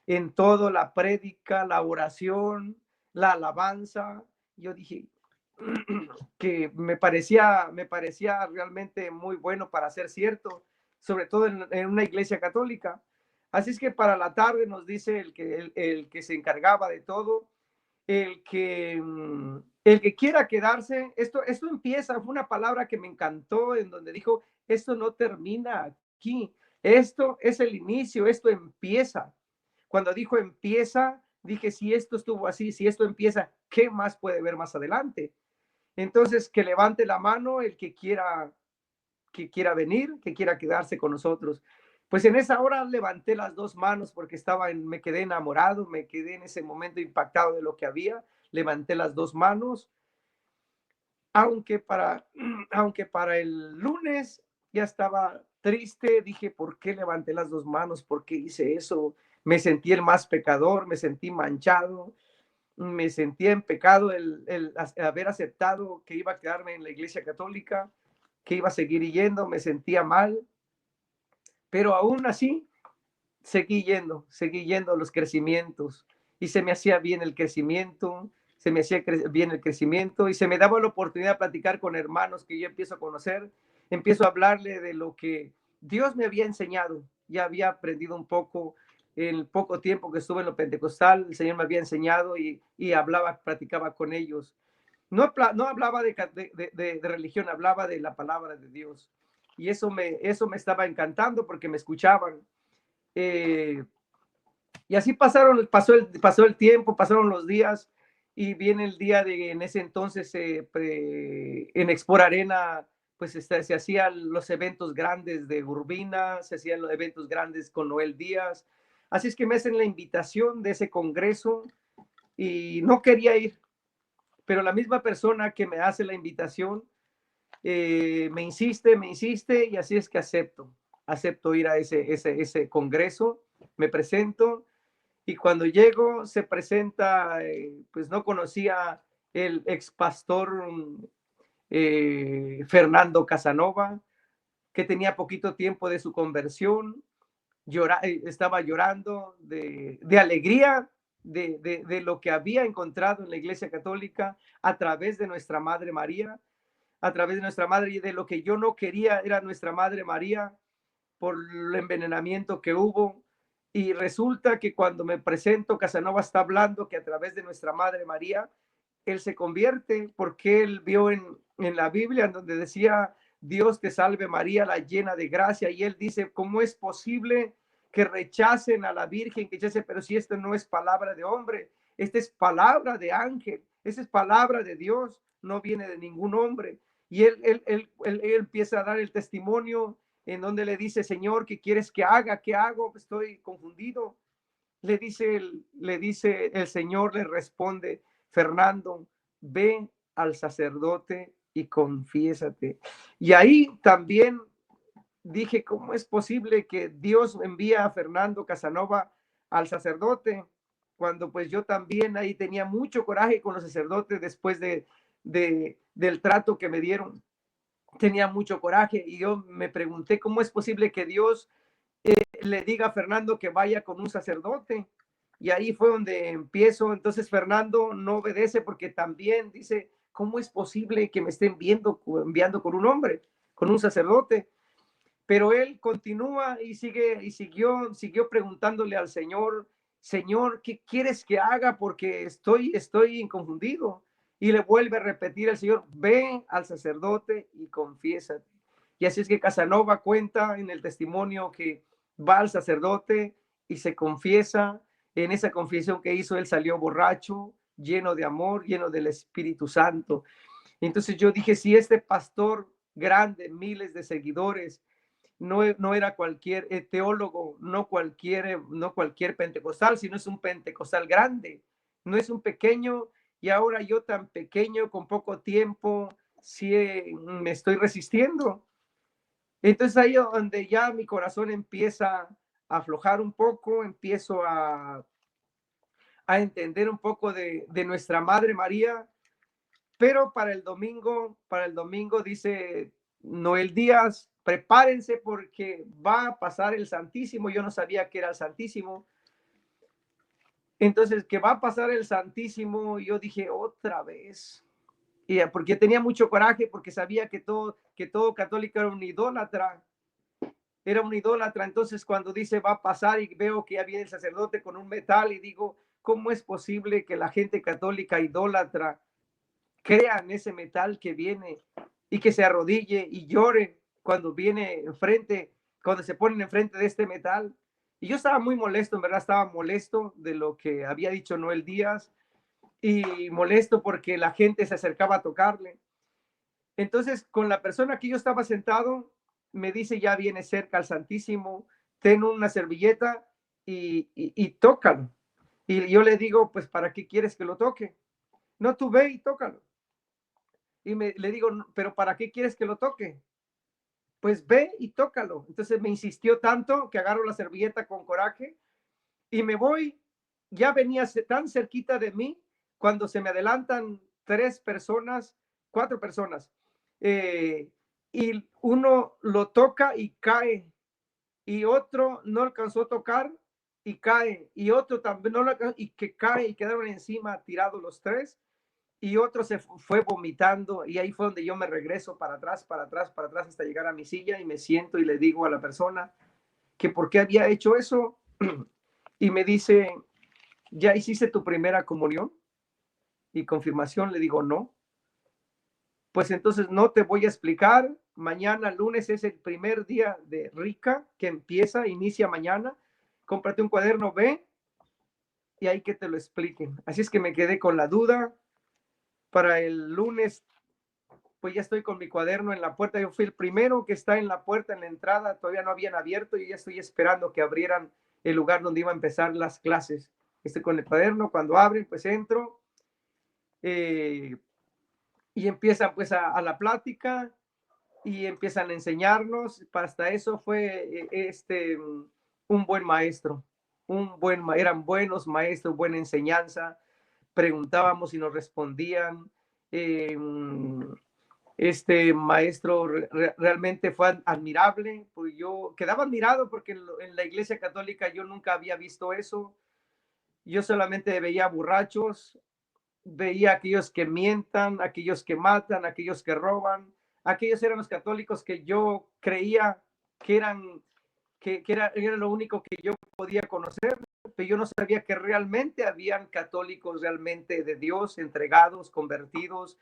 B: en todo, la prédica, la oración, la alabanza. Yo dije que me parecía realmente muy bueno para ser cierto, sobre todo en una iglesia católica. Así es que para la tarde nos dice el que se encargaba de todo, el que quiera quedarse, esto empieza, fue una palabra que me encantó, en donde dijo, esto no termina aquí, esto es el inicio, esto empieza. Cuando dijo empieza, dije, si esto estuvo así, si esto empieza, ¿qué más puede ver más adelante? Entonces, que levante la mano el que quiera venir, que quiera quedarse con nosotros. Pues en esa hora levanté las dos manos porque me quedé enamorado, me quedé en ese momento impactado de lo que había, levanté las dos manos, aunque para, aunque para el lunes ya estaba triste, dije, ¿por qué levanté las dos manos? ¿Por qué hice eso? Me sentí el más pecador, me sentí manchado, me sentía en pecado el haber aceptado que iba a quedarme en la iglesia católica, que iba a seguir yendo, me sentía mal, pero aún así seguí yendo a los crecimientos y se me hacía bien el crecimiento, se me hacía bien el crecimiento y se me daba la oportunidad de platicar con hermanos que yo empiezo a conocer, empiezo a hablarle de lo que Dios me había enseñado, ya había aprendido un poco en el poco tiempo que estuve en lo pentecostal, el Señor me había enseñado y hablaba, platicaba con ellos. No hablaba de religión, hablaba de la palabra de Dios. Y eso me estaba encantando porque me escuchaban. Eh, y así pasó el tiempo, pasaron los días y viene el día en ese entonces en Expor Arena, pues se hacían los eventos grandes de Urbina, se hacían los eventos grandes con Noel Díaz. Así es que me hacen la invitación de ese congreso y no quería ir, pero la misma persona que me hace la invitación me insiste y así es que acepto ir a ese congreso, me presento y cuando llego se presenta, pues no conocía el ex pastor Fernando Casanova, que tenía poquito tiempo de su conversión, estaba llorando de alegría de lo que había encontrado en la Iglesia Católica a través de nuestra Madre María, a través de nuestra Madre, y de lo que yo no quería era nuestra Madre María por el envenenamiento que hubo. Y resulta que cuando me presento, Casanova está hablando que a través de nuestra Madre María él se convierte porque él vio en la Biblia en donde decía, Dios te salve María, la llena de gracia, y él dice, ¿cómo es posible que rechacen a la Virgen? Que dice, pero si esto no es palabra de hombre, esta es palabra de ángel, esta es palabra de Dios, no viene de ningún hombre. Y él empieza a dar el testimonio en donde le dice, Señor, ¿qué quieres que haga? ¿Qué hago? Estoy confundido. Le dice el Señor, le responde, Fernando, ve al sacerdote y confiésate. Y ahí también dije, ¿cómo es posible que Dios envía a Fernando Casanova al sacerdote? Cuando pues yo también ahí tenía mucho coraje con los sacerdotes después del trato que me dieron. Tenía mucho coraje y yo me pregunté, ¿cómo es posible que Dios le diga a Fernando que vaya con un sacerdote? Y ahí fue donde empiezo. Entonces Fernando no obedece porque también dice, ¿cómo es posible que me estén enviando con un hombre, con un sacerdote? Pero él continúa y siguió preguntándole al Señor, Señor, ¿qué quieres que haga? Porque estoy confundido. Y le vuelve a repetir el Señor, ve al sacerdote y confiésate. Y así es que Casanova cuenta en el testimonio que va al sacerdote y se confiesa. En esa confesión que hizo, él salió borracho, lleno de amor, lleno del Espíritu Santo. Entonces yo dije, si este pastor grande, miles de seguidores, no era cualquier teólogo, no cualquier pentecostal, sino es un pentecostal grande, no es un pequeño, y ahora yo tan pequeño, con poco tiempo, sí me estoy resistiendo. Entonces ahí es donde ya mi corazón empieza a aflojar un poco, empiezo a entender un poco de nuestra Madre María, pero para el domingo dice Noel Díaz, prepárense porque va a pasar el Santísimo. Yo no sabía que era el Santísimo. Entonces, que va a pasar el Santísimo, yo dije otra vez. Y porque tenía mucho coraje, porque sabía que todo católico era un idólatra. Era un idólatra. Entonces, cuando dice va a pasar y veo que ya viene el sacerdote con un metal y digo, ¿cómo es posible que la gente católica idólatra crean ese metal que viene y que se arrodille y llore cuando viene enfrente, cuando se ponen enfrente de este metal? Y yo estaba muy molesto, en verdad estaba molesto de lo que había dicho Noel Díaz y molesto porque la gente se acercaba a tocarle. Entonces, con la persona que yo estaba sentado, me dice, ya viene cerca al Santísimo, ten una servilleta y tócalo. Y yo le digo, pues, ¿para qué quieres que lo toque? No, tú ve y tócalo. Y le digo, pero ¿para qué quieres que lo toque? Pues ve y tócalo. Entonces me insistió tanto que agarro la servilleta con coraje y me voy. Ya venía tan cerquita de mí cuando se me adelantan 3 personas, 4 personas. Y uno lo toca y cae. Y otro no alcanzó a tocar y cae. Y otro también no lo alcanzó y que cae y quedaron encima tirados los 3. Y otro se fue vomitando y ahí fue donde yo me regreso para atrás, para atrás, para atrás hasta llegar a mi silla y me siento y le digo a la persona que por qué había hecho eso y me dice, ¿ya hiciste tu primera comunión y confirmación? Le digo, no. Pues entonces no te voy a explicar. Mañana, lunes, es el primer día de Rica que inicia mañana. Cómprate un cuaderno, ve y ahí que te lo expliquen. Así es que me quedé con la duda. Para el lunes pues ya estoy con mi cuaderno en la puerta. Yo fui el primero que está en la puerta, en la entrada. Todavía no habían abierto y ya estoy esperando que abrieran el lugar donde iba a empezar las clases. Estoy con el cuaderno. Cuando abren, pues entro y empiezan pues a la plática y empiezan a enseñarnos. Hasta eso fue un buen maestro. Eran buenos maestros, buena enseñanza. Preguntábamos y nos respondían. Este maestro realmente fue admirable, pues yo quedaba admirado porque en la iglesia católica yo nunca había visto eso. Yo solamente veía borrachos, veía aquellos que mientan, aquellos que matan, aquellos que roban. Aquellos eran los católicos que yo creía que era lo único que yo podía conocer, pero yo no sabía que realmente habían católicos realmente de Dios, entregados, convertidos,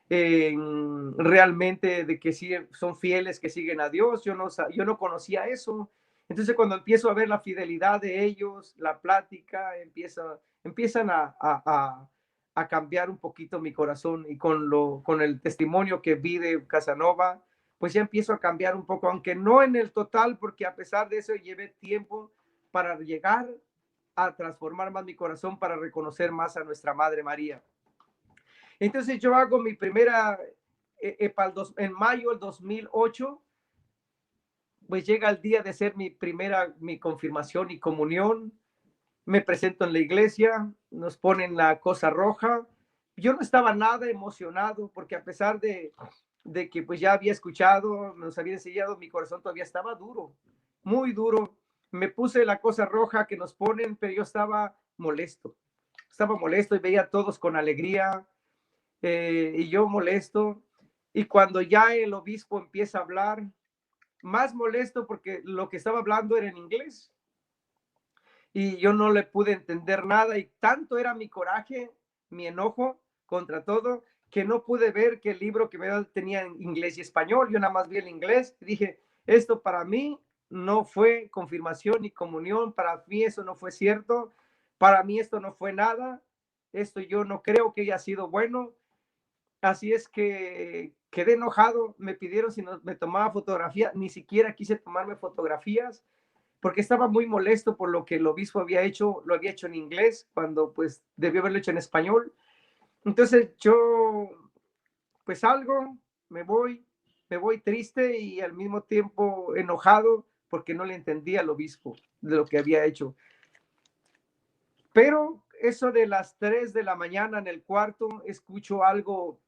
B: realmente de que sí son fieles, que siguen a Dios. Yo no conocía eso. Entonces cuando empiezo a ver la fidelidad de ellos, la plática, empiezan a cambiar un poquito mi corazón, y con el testimonio que vi de Casanova, pues ya empiezo a cambiar un poco, aunque no en el total, porque a pesar de eso llevé tiempo para llegar a transformar más mi corazón, para reconocer más a nuestra Madre María. Entonces yo hago mi primera, en mayo del 2008, pues llega el día de hacer mi confirmación y comunión. Me presento en la iglesia, nos ponen la cosa roja. Yo no estaba nada emocionado, porque a pesar de que pues ya había escuchado, nos había enseñado, mi corazón todavía estaba duro, muy duro. Me puse la cosa roja que nos ponen, pero yo estaba molesto y veía a todos con alegría, y yo molesto. Y cuando ya el obispo empieza a hablar, más molesto porque lo que estaba hablando era en inglés y yo no le pude entender nada, y tanto era mi coraje, mi enojo contra todo, que no pude ver que el libro que me tenía en inglés y español. Yo nada más vi el inglés y dije, esto para mí no fue confirmación ni comunión, para mí eso no fue cierto, para mí esto no fue nada, esto yo no creo que haya sido bueno. Así es que quedé enojado, me pidieron si no, me tomaba fotografía, ni siquiera quise tomarme fotografías, porque estaba muy molesto por lo que el obispo había hecho, lo había hecho en inglés, cuando pues debió haberlo hecho en español. Entonces yo pues salgo, me voy triste y al mismo tiempo enojado, porque no le entendía al obispo de lo que había hecho. Pero eso de las 3 de la mañana en el cuarto, algo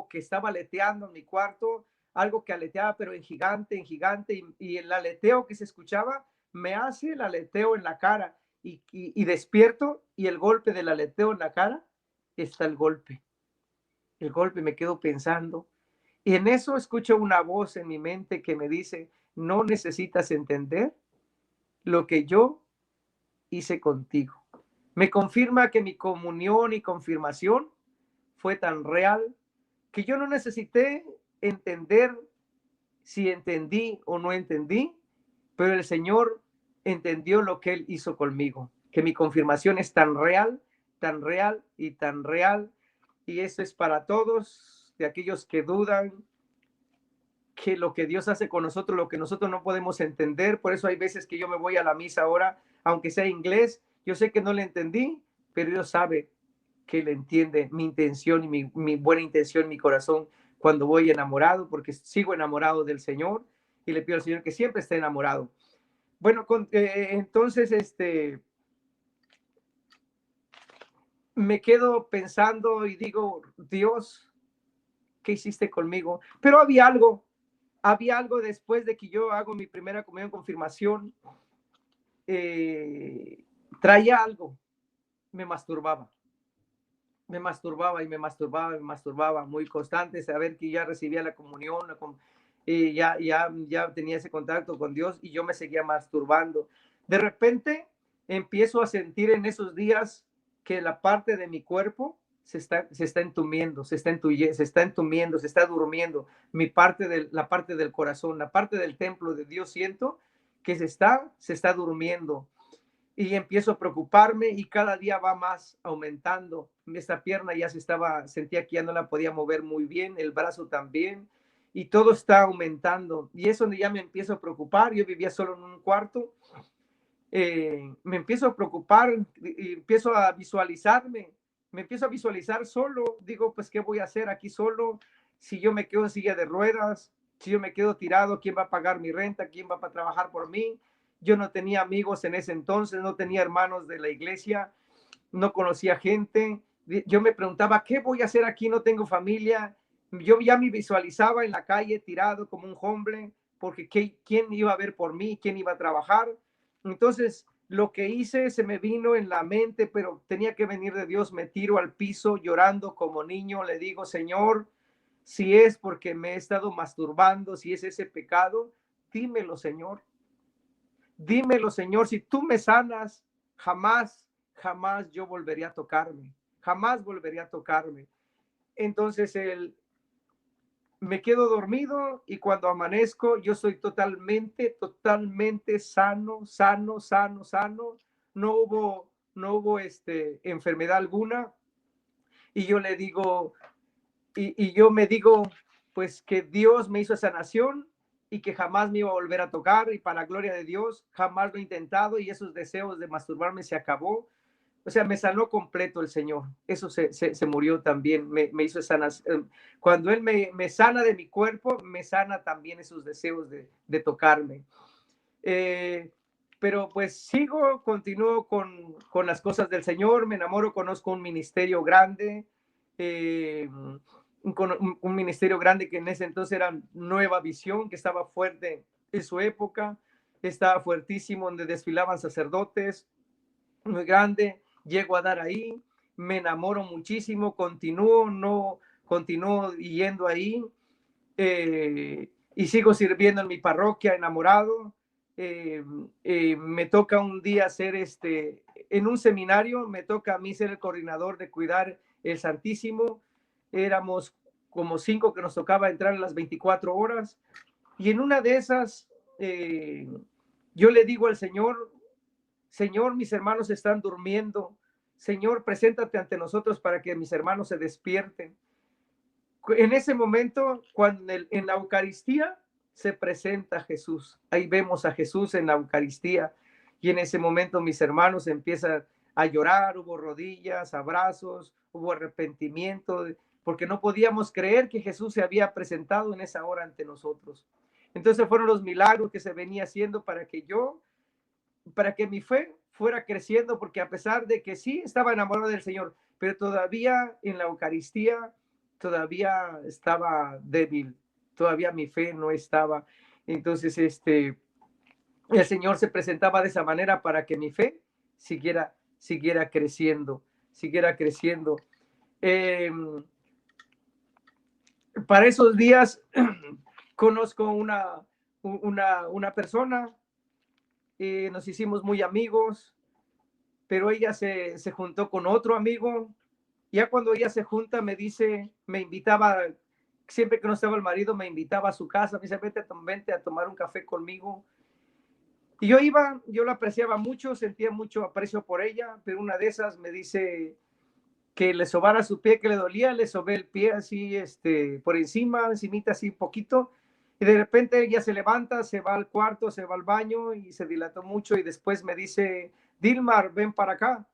B: que estaba aleteando en mi cuarto, algo que aleteaba, pero en gigante, y el aleteo que se escuchaba me hace el aleteo en la cara, y despierto, y el golpe del aleteo en la cara está el golpe, me quedo pensando, y en eso escucho una voz en mi mente que me dice, no necesitas entender lo que yo hice contigo. Me confirma que mi comunión y confirmación fue tan real que yo no necesité entender si entendí o no entendí, pero el Señor entendió lo que Él hizo conmigo, que mi confirmación es tan real y tan real, y eso es para todos, de aquellos que dudan, que lo que Dios hace con nosotros, lo que nosotros no podemos entender. Por eso hay veces que yo me voy a la misa ahora, aunque sea inglés, yo sé que no le entendí, pero Dios sabe que Él entiende mi intención y mi buena intención, mi corazón, cuando voy enamorado, porque sigo enamorado del Señor, y le pido al Señor que siempre esté enamorado. Bueno, entonces me quedo pensando y digo, Dios, ¿qué hiciste conmigo? Pero había algo después de que yo hago mi primera comunión, confirmación, traía algo, me masturbaba. Me masturbaba y me masturbaba, me masturbaba, muy constante, saber que ya recibía la comunión, y ya tenía ese contacto con Dios, y yo me seguía masturbando. De repente empiezo a sentir en esos días que la parte de mi cuerpo se está entumiendo, se está entumiendo, se está durmiendo. La parte del corazón, la parte del templo de Dios, siento que se está durmiendo, y empiezo a preocuparme, y cada día va más aumentando. Esta pierna ya sentía que ya no la podía mover muy bien, el brazo también, y todo está aumentando, y es donde ya me empiezo a preocupar. Yo vivía solo en un cuarto, me empiezo a preocupar y empiezo a visualizarme, me empiezo a visualizar solo. Digo, pues, ¿qué voy a hacer aquí solo? Si yo me quedo en silla de ruedas, si yo me quedo tirado, ¿quién va a pagar mi renta? ¿Quién va a trabajar por mí? Yo no tenía amigos en ese entonces, no tenía hermanos de la iglesia, no conocía gente. Yo me preguntaba, ¿qué voy a hacer aquí? No tengo familia. Yo ya me visualizaba en la calle tirado como un hombre, porque ¿quién iba a ver por mí? ¿Quién iba a trabajar? Entonces, lo que hice se me vino en la mente, pero tenía que venir de Dios. Me tiro al piso llorando como niño. Le digo, Señor, si es porque me he estado masturbando, si es ese pecado, dímelo, Señor. dímelo, Señor, si tú me sanas, jamás, jamás yo volvería a tocarme, jamás volvería a tocarme. Entonces me quedo dormido y cuando amanezco yo soy totalmente, totalmente sano, sano, sano, sano. No hubo enfermedad alguna. Y yo le digo, y yo me digo, pues que Dios me hizo sanación y que jamás me iba a volver a tocar y para la gloria de Dios, jamás lo he intentado y esos deseos de masturbarme se acabó. O sea, me sanó completo el Señor. Eso se murió también, me hizo sanas. Cuando Él me sana de mi cuerpo, me sana también esos deseos de tocarme. Pero pues continúo con las cosas del Señor, me enamoro, conozco un ministerio grande, un ministerio grande que en ese entonces era Nueva Visión, que estaba fuerte en su época, estaba fuertísimo, donde desfilaban sacerdotes, muy grande, llego a dar ahí, me enamoro muchísimo, continúo yendo ahí, y sigo sirviendo en mi parroquia enamorado. Me toca un día ser en un seminario, me toca a mí ser el coordinador de cuidar el Santísimo. Éramos como 5 que nos tocaba entrar a las 24 horas. Y en una de esas, yo le digo al Señor, Señor, mis hermanos están durmiendo. Señor, preséntate ante nosotros para que mis hermanos se despierten. En ese momento, cuando en la Eucaristía se presenta Jesús, ahí vemos a Jesús en la Eucaristía, y en ese momento mis hermanos empiezan a llorar, hubo rodillas, abrazos, hubo arrepentimiento, porque no podíamos creer que Jesús se había presentado en esa hora ante nosotros. Entonces fueron los milagros que se venía haciendo para que mi fe fuera creciendo, porque a pesar de que sí estaba enamorado del Señor, pero todavía en la Eucaristía, todavía estaba débil, todavía mi fe no estaba. Entonces, el Señor se presentaba de esa manera para que mi fe siguiera creciendo, siguiera creciendo. Para esos días conozco una persona, nos hicimos muy amigos, pero ella se juntó con otro amigo. Ya cuando ella se junta, me invitaba, siempre que no estaba el marido, me invitaba a su casa, me dice, vente a tomar un café conmigo. Y yo iba, yo la apreciaba mucho, sentía mucho aprecio por ella, pero una de esas me dice que le sobara su pie, que le dolía, le sobé el pie así, por encimita así un poquito, y de repente ella se levanta, se va al cuarto, se va al baño y se dilató mucho y después me dice, Dilmar, ven para acá.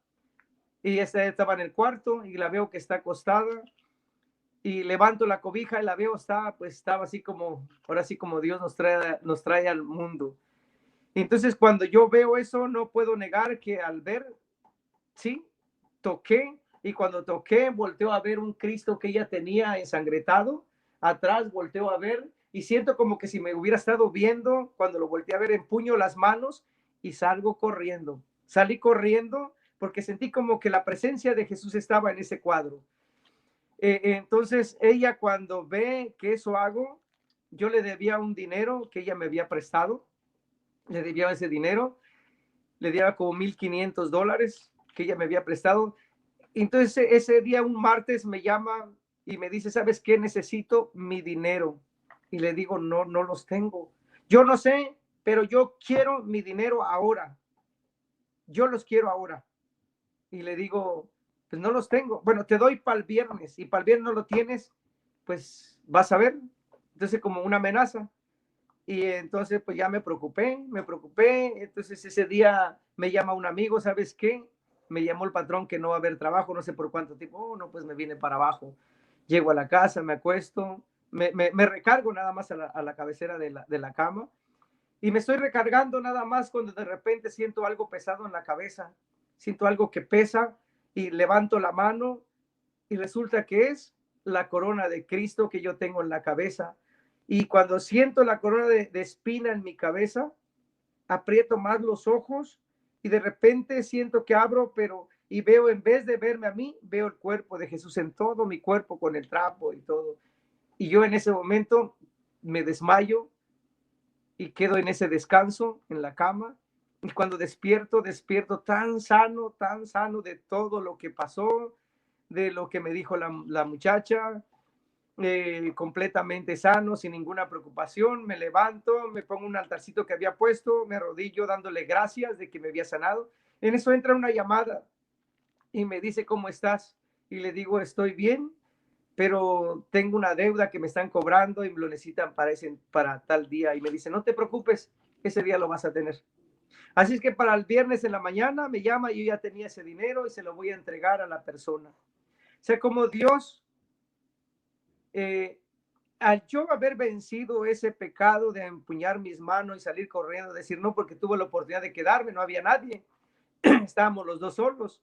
B: Y estaba en el cuarto y la veo que está acostada y levanto la cobija y la veo, estaba así como, ahora sí como Dios nos trae al mundo. Y entonces cuando yo veo eso, no puedo negar que al ver, sí, toqué, y cuando toqué, volteo a ver un Cristo que ella tenía ensangretado, atrás volteo a ver, y siento como que si me hubiera estado viendo, cuando lo volteé a ver, empuño las manos y salí corriendo, porque sentí como que la presencia de Jesús estaba en ese cuadro. Entonces ella cuando ve que eso hago, yo le debía un dinero que ella me había prestado, le debía ese dinero, le debía como $1,500 que ella me había prestado. Entonces ese día, un martes, me llama y me dice, ¿sabes qué? Necesito mi dinero. Y le digo, no, no los tengo. Yo no sé, pero yo quiero mi dinero ahora. Yo los quiero ahora. Y le digo, pues no los tengo. Bueno, te doy para el viernes y para el viernes no lo tienes, pues vas a ver. Entonces como una amenaza. Y entonces pues ya me preocupé. Entonces ese día me llama un amigo, ¿sabes qué? Me llamó el patrón que no va a haber trabajo, no sé por cuánto tiempo. Oh, no, pues me viene para abajo. Llego a la casa, me acuesto, me recargo nada más a la cabecera de la cama. Y me estoy recargando nada más cuando de repente siento algo pesado en la cabeza. Siento algo que pesa y levanto la mano y resulta que es la corona de Cristo que yo tengo en la cabeza. Y cuando siento la corona de espina en mi cabeza, aprieto más los ojos y de repente siento que abro, pero y veo, en vez de verme a mí, veo el cuerpo de Jesús en todo mi cuerpo con el trapo y todo. Y yo en ese momento me desmayo y quedo en ese descanso en la cama Y cuando despierto tan sano de todo lo que pasó, de lo que me dijo la muchacha, completamente sano, sin ninguna preocupación. Me levanto, me pongo un altarcito que había puesto, me arrodillo dándole gracias de que me había sanado. En eso entra una llamada y me dice, ¿cómo estás? Y le digo, estoy bien, pero tengo una deuda que me están cobrando y me lo necesitan para tal día. Y me dice, no te preocupes, ese día lo vas a tener. Así es que para el viernes en la mañana me llama y yo ya tenía ese dinero y se lo voy a entregar a la persona. O sea, como Dios, eh, al yo haber vencido ese pecado de empuñar mis manos y salir corriendo, decir no, porque tuve la oportunidad de quedarme, no había nadie, estábamos los dos solos,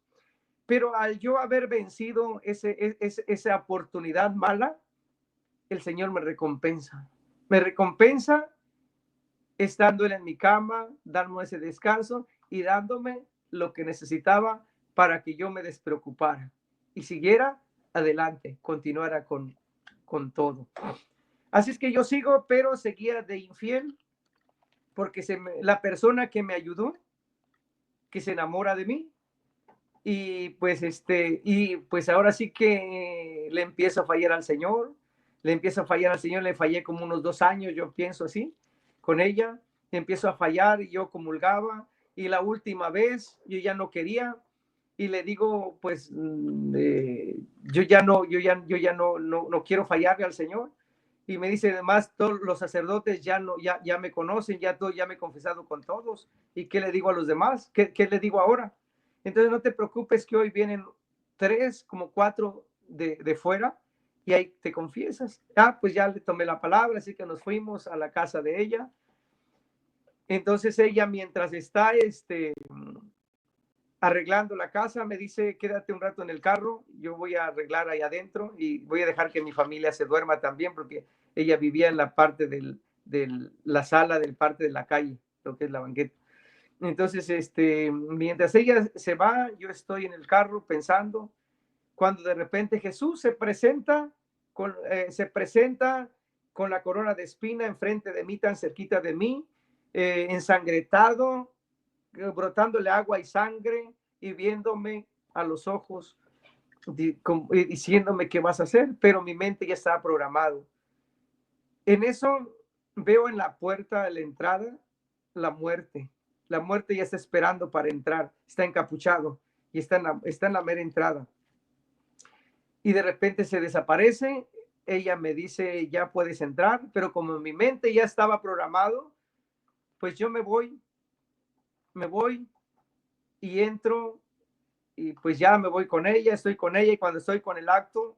B: pero al yo haber vencido esa oportunidad mala, el Señor me recompensa estando él en mi cama, dándome ese descanso y dándome lo que necesitaba para que yo me despreocupara y siguiera adelante, continuara con todo. Así es que yo sigo, pero seguía de infiel porque la persona que me ayudó, que se enamora de mí, y pues ahora sí que le empiezo a fallar al Señor, le fallé como unos 2 años, yo pienso así, con ella, empiezo a fallar y yo comulgaba, y la última vez yo ya no quería, y le digo, pues, yo ya no quiero fallarle al Señor, y me dice, además, todos los sacerdotes ya me conocen, ya me he confesado con todos, ¿y qué le digo a los demás? ¿Qué le digo ahora? Entonces no te preocupes que hoy vienen 3, como 4 de fuera y ahí te confiesas. Pues ya le tomé la palabra, así que nos fuimos a la casa de ella. Entonces ella, mientras está arreglando la casa, me dice, quédate un rato en el carro, yo voy a arreglar ahí adentro y voy a dejar que mi familia se duerma también, porque ella vivía en la parte de la sala del parte de la calle, lo que es la banqueta. Entonces, mientras ella se va, yo estoy en el carro pensando, cuando de repente Jesús se presenta con la corona de espina enfrente de mí, tan cerquita de mí, ensangretado, brotándole agua y sangre y viéndome a los ojos y diciéndome qué vas a hacer, pero mi mente ya estaba programado. En eso veo en la puerta de la entrada la muerte. La muerte ya está esperando para entrar, está encapuchado y está en la mera entrada. Y de repente se desaparece, ella me dice, ya puedes entrar, pero como mi mente ya estaba programado, pues yo me voy y entro y pues ya me voy con ella, estoy con ella y cuando estoy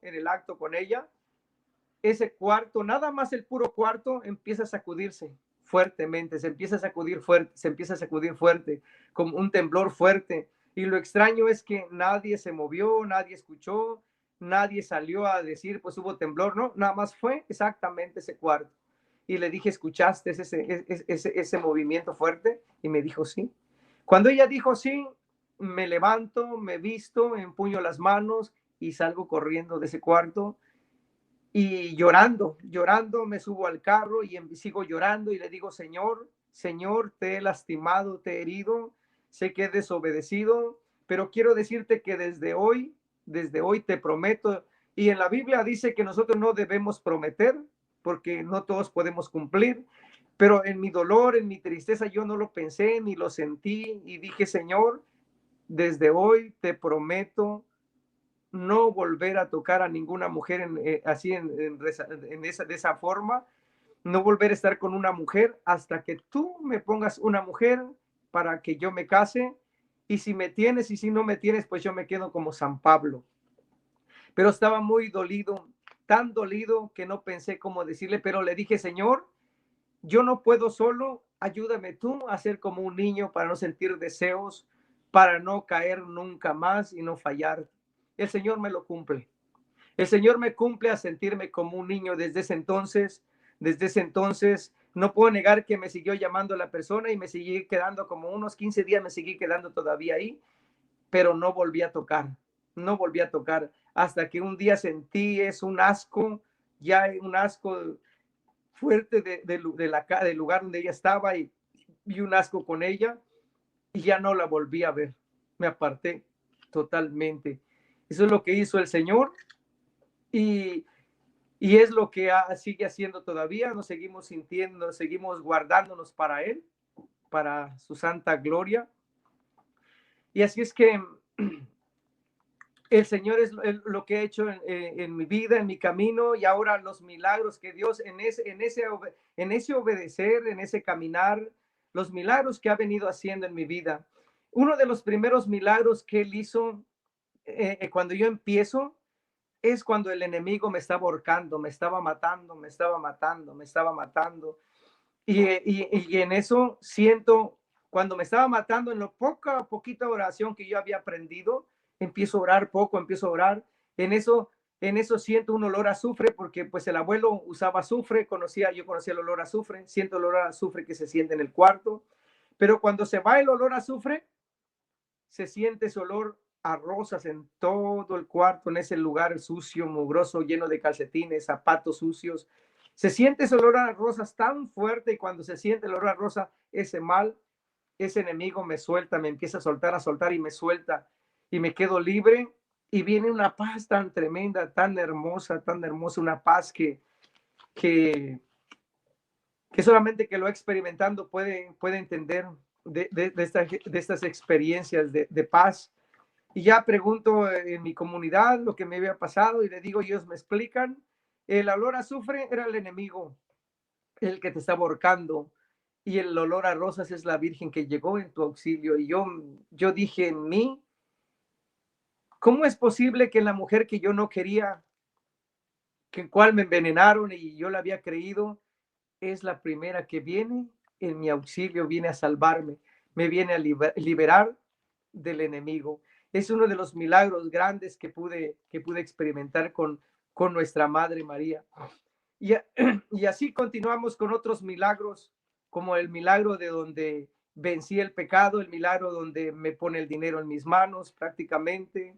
B: en el acto con ella, ese cuarto, nada más el puro cuarto, empieza a sacudirse fuertemente, se empieza a sacudir fuerte, como un temblor fuerte. Y lo extraño es que nadie se movió, nadie escuchó, nadie salió a decir, pues hubo temblor, no, nada más fue exactamente ese cuarto. Y le dije, ¿escuchaste ese movimiento fuerte? Y me dijo, sí. Cuando ella dijo sí, me levanto, me visto, empuño las manos y salgo corriendo de ese cuarto y llorando, me subo al carro y sigo llorando y le digo, Señor, te he lastimado, te he herido, sé que he desobedecido, pero quiero decirte que desde hoy te prometo, y en la Biblia dice que nosotros no debemos prometer, porque no todos podemos cumplir, pero en mi dolor, en mi tristeza, yo no lo pensé ni lo sentí y dije, Señor, desde hoy te prometo no volver a tocar a ninguna mujer así de esa forma, no volver a estar con una mujer hasta que tú me pongas una mujer para que yo me case, y si me tienes y si no me tienes, pues yo me quedo como San Pablo. Pero estaba muy dolido, tan dolido que no pensé cómo decirle, pero le dije, Señor, yo no puedo solo, ayúdame tú a ser como un niño para no sentir deseos, para no caer nunca más y no fallar. El Señor me lo cumple. El Señor me cumple a sentirme como un niño desde ese entonces. No puedo negar que me siguió llamando la persona y me seguí quedando como unos 15 días, me seguí quedando todavía ahí, pero no volví a tocar, hasta que un día sentí un asco, ya un asco fuerte del lugar donde ella estaba y un asco con ella. y ya no la volví a ver. Me aparté totalmente. Eso es lo que hizo el Señor y, y es lo que sigue haciendo todavía. Nos seguimos sintiendo, seguimos guardándonos para Él, para su santa gloria. Y así es que el Señor es lo que ha hecho en mi vida, en mi camino, y ahora los milagros que Dios en ese obedecer, en ese caminar, los milagros que ha venido haciendo en mi vida. Uno de los primeros milagros que Él hizo cuando yo empiezo es cuando el enemigo me estaba ahorcando, me estaba matando, me estaba matando, me estaba matando. Y en eso siento, cuando me estaba matando, en lo poquita oración que yo había aprendido, empiezo a orar poco, empiezo a orar. En eso, en eso siento un olor a azufre, porque pues el abuelo usaba azufre, yo conocía el olor a azufre, siento el olor a azufre que se siente en el cuarto. Pero cuando se va el olor a azufre, se siente ese olor a rosas en todo el cuarto, en ese lugar sucio, mugroso, lleno de calcetines, zapatos sucios. Se siente ese olor a rosas tan fuerte y cuando se siente el olor a rosa, ese mal, ese enemigo me suelta, me empieza a soltar y me suelta y me quedo libre y viene una paz tan tremenda, tan hermosa, una paz que, que solamente que lo experimentando puede entender de estas experiencias de paz. Y ya pregunto en mi comunidad lo que me había pasado y le digo, ellos me explican, el olor a azufre era el enemigo, el que te estaba ahorcando, y el olor a rosas es la Virgen que llegó en tu auxilio. Y yo dije en mí, ¿cómo es posible que la mujer que yo no quería, que en cual me envenenaron y yo la había creído, es la primera que viene en mi auxilio, viene a salvarme, me viene a liberar del enemigo? Es uno de los milagros grandes que pude experimentar con nuestra Madre María. Y, y así continuamos con otros milagros, como el milagro de donde vencí el pecado, el milagro donde me pone el dinero en mis manos prácticamente,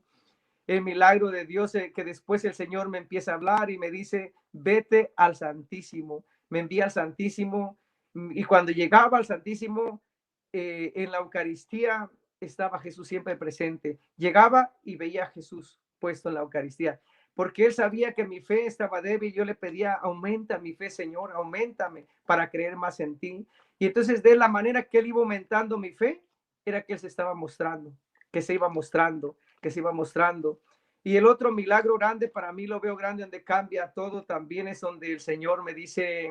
B: el milagro de Dios que después el Señor me empieza a hablar y me dice, vete al Santísimo, me envía al Santísimo y cuando llegaba al Santísimo, en la Eucaristía estaba Jesús siempre presente, llegaba y veía a Jesús puesto en la Eucaristía, porque él sabía que mi fe estaba débil, yo le pedía, aumenta mi fe, Señor, aumentame para creer más en ti. Y entonces de la manera que él iba aumentando mi fe, era que él se estaba mostrando, que se iba mostrando, que se iba mostrando. Y el otro milagro grande, para mí lo veo grande, donde cambia todo, también es donde el Señor me dice,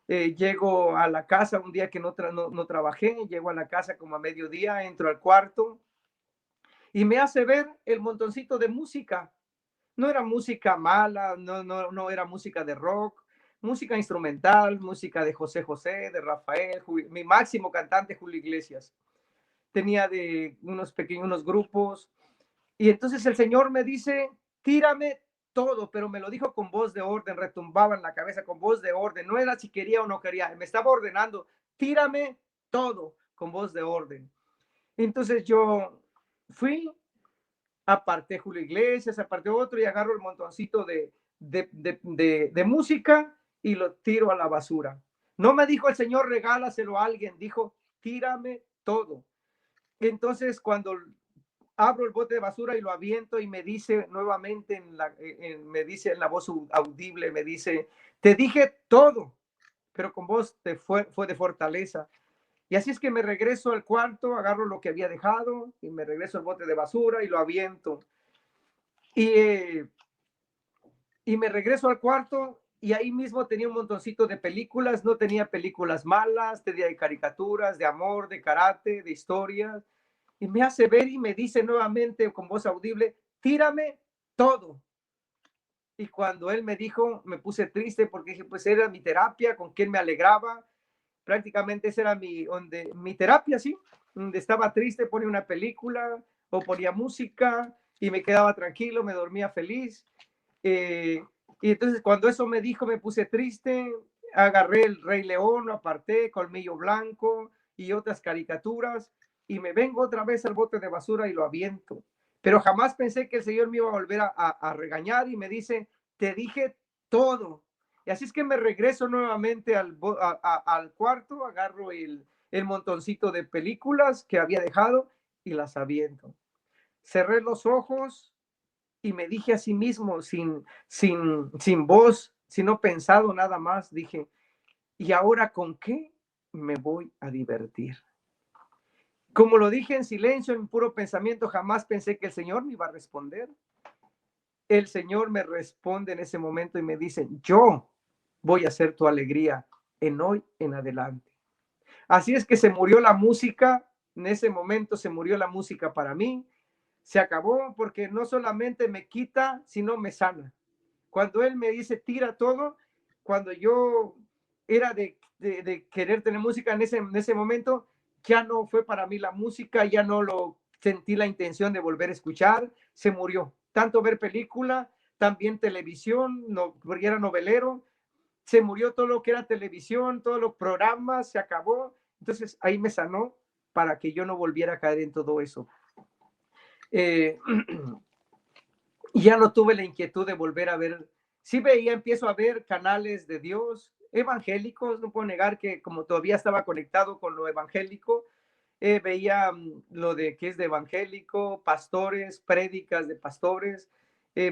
B: llego a la casa un día que no trabajé, llego a la casa como a mediodía, entro al cuarto y me hace ver el montoncito de música. No era música mala, no era música de rock, música instrumental, música de José José, de Rafael, mi máximo cantante Julio Iglesias. Tenía de unos grupos. Y entonces el Señor me dice, tírame todo, pero me lo dijo con voz de orden, retumbaba en la cabeza con voz de orden. No era si quería o no quería, me estaba ordenando, tírame todo con voz de orden. Entonces yo fui, aparté Julio Iglesias, aparté otro y agarro el montoncito de música y lo tiro a la basura. No me dijo el Señor, regálaselo a alguien, dijo, tírame todo. Entonces cuando abro el bote de basura y lo aviento y me dice nuevamente me dice en la voz audible, me dice, te dije todo, pero con voz fue de fortaleza. Y así es que me regreso al cuarto, agarro lo que había dejado y me regreso al bote de basura y lo aviento. Y, y me regreso al cuarto y ahí mismo tenía un montoncito de películas, no tenía películas malas, tenía de caricaturas, de amor, de karate, de historias. Y me hace ver y me dice nuevamente con voz audible, tírame todo. Y cuando él me dijo, me puse triste porque dije, pues era mi terapia, con quien me alegraba. Prácticamente esa era mi terapia, ¿sí? Donde estaba triste, ponía una película o ponía música y me quedaba tranquilo, me dormía feliz. Y entonces cuando eso me dijo, me puse triste, agarré el Rey León, lo aparté, Colmillo Blanco y otras caricaturas y me vengo otra vez al bote de basura y lo aviento. Pero jamás pensé que el Señor me iba a volver a regañar y me dice, te dije todo, Y así es que me regreso nuevamente al cuarto, agarro el montoncito de películas que había dejado y las aviento. Cerré los ojos y me dije a sí mismo, sin voz, sino pensado nada más, dije, ¿y ahora con qué me voy a divertir? Como lo dije en silencio, en puro pensamiento, jamás pensé que el Señor me iba a responder. El Señor me responde en ese momento y me dice, yo voy a ser tu alegría en hoy en adelante. Así es que se murió la música, en ese momento se murió la música para mí, se acabó porque no solamente me quita, sino me sana. Cuando Él me dice, tira todo, cuando yo era de querer tener música en ese momento, ya no fue para mí la música, ya no lo sentí la intención de volver a escuchar, se murió. Tanto ver película, también televisión, no, porque era novelero, se murió todo lo que era televisión, todos los programas, se acabó. Entonces ahí me sanó para que yo no volviera a caer en todo eso. Eh, y ya no tuve la inquietud de volver a ver. Sí veía, empiezo a ver canales de Dios evangélicos, no puedo negar que como todavía estaba conectado con lo evangélico, veía lo de que es de evangélico, pastores, prédicas de pastores,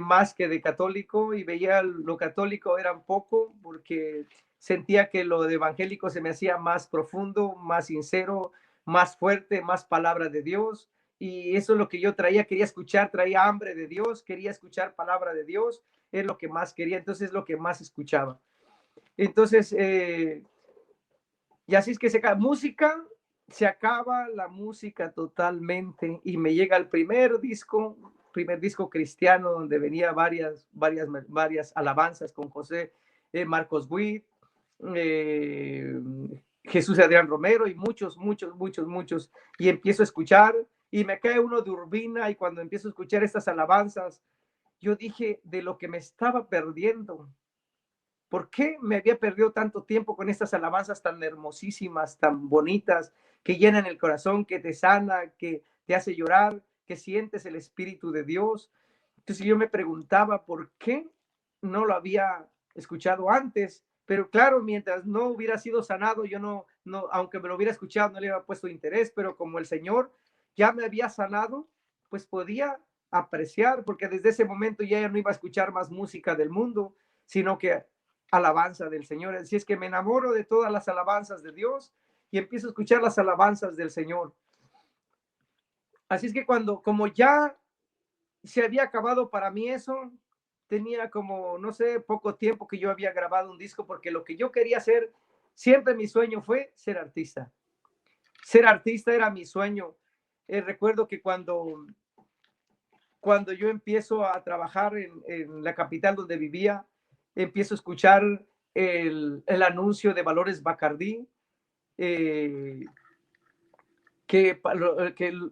B: más que de católico, y veía lo católico era un poco, porque sentía que lo de evangélico se me hacía más profundo, más sincero, más fuerte, más palabra de Dios, y eso es lo que yo traía, quería escuchar, traía hambre de Dios, quería escuchar palabra de Dios, es lo que más quería, entonces es lo que más escuchaba. Entonces, y así es que música, se acaba la música totalmente y me llega el primer disco cristiano donde venía varias alabanzas con José Marcos Witt, eh, Jesús Adrián Romero y muchos. Y empiezo a escuchar y me cae uno de Urbina y cuando empiezo a escuchar estas alabanzas, yo dije de lo que me estaba perdiendo. ¿Por qué me había perdido tanto tiempo con estas alabanzas tan hermosísimas, tan bonitas, que llenan el corazón, que te sana, que te hace llorar, que sientes el Espíritu de Dios? Entonces yo me preguntaba por qué no lo había escuchado antes, pero claro, mientras no hubiera sido sanado, yo no, aunque me lo hubiera escuchado, no le había puesto interés, pero como el Señor ya me había sanado, pues podía apreciar, porque desde ese momento ya no iba a escuchar más música del mundo, sino que alabanza del Señor. Así es que me enamoro de todas las alabanzas de Dios y empiezo a escuchar las alabanzas del Señor. Así es que como ya se había acabado para mí eso, tenía como, no sé, poco tiempo que yo había grabado un disco, porque lo que yo quería hacer, siempre mi sueño fue ser artista. Ser artista era mi sueño. Recuerdo que cuando yo empiezo a trabajar en la capital donde vivía, empiezo a escuchar el anuncio de Valores Bacardí, eh, que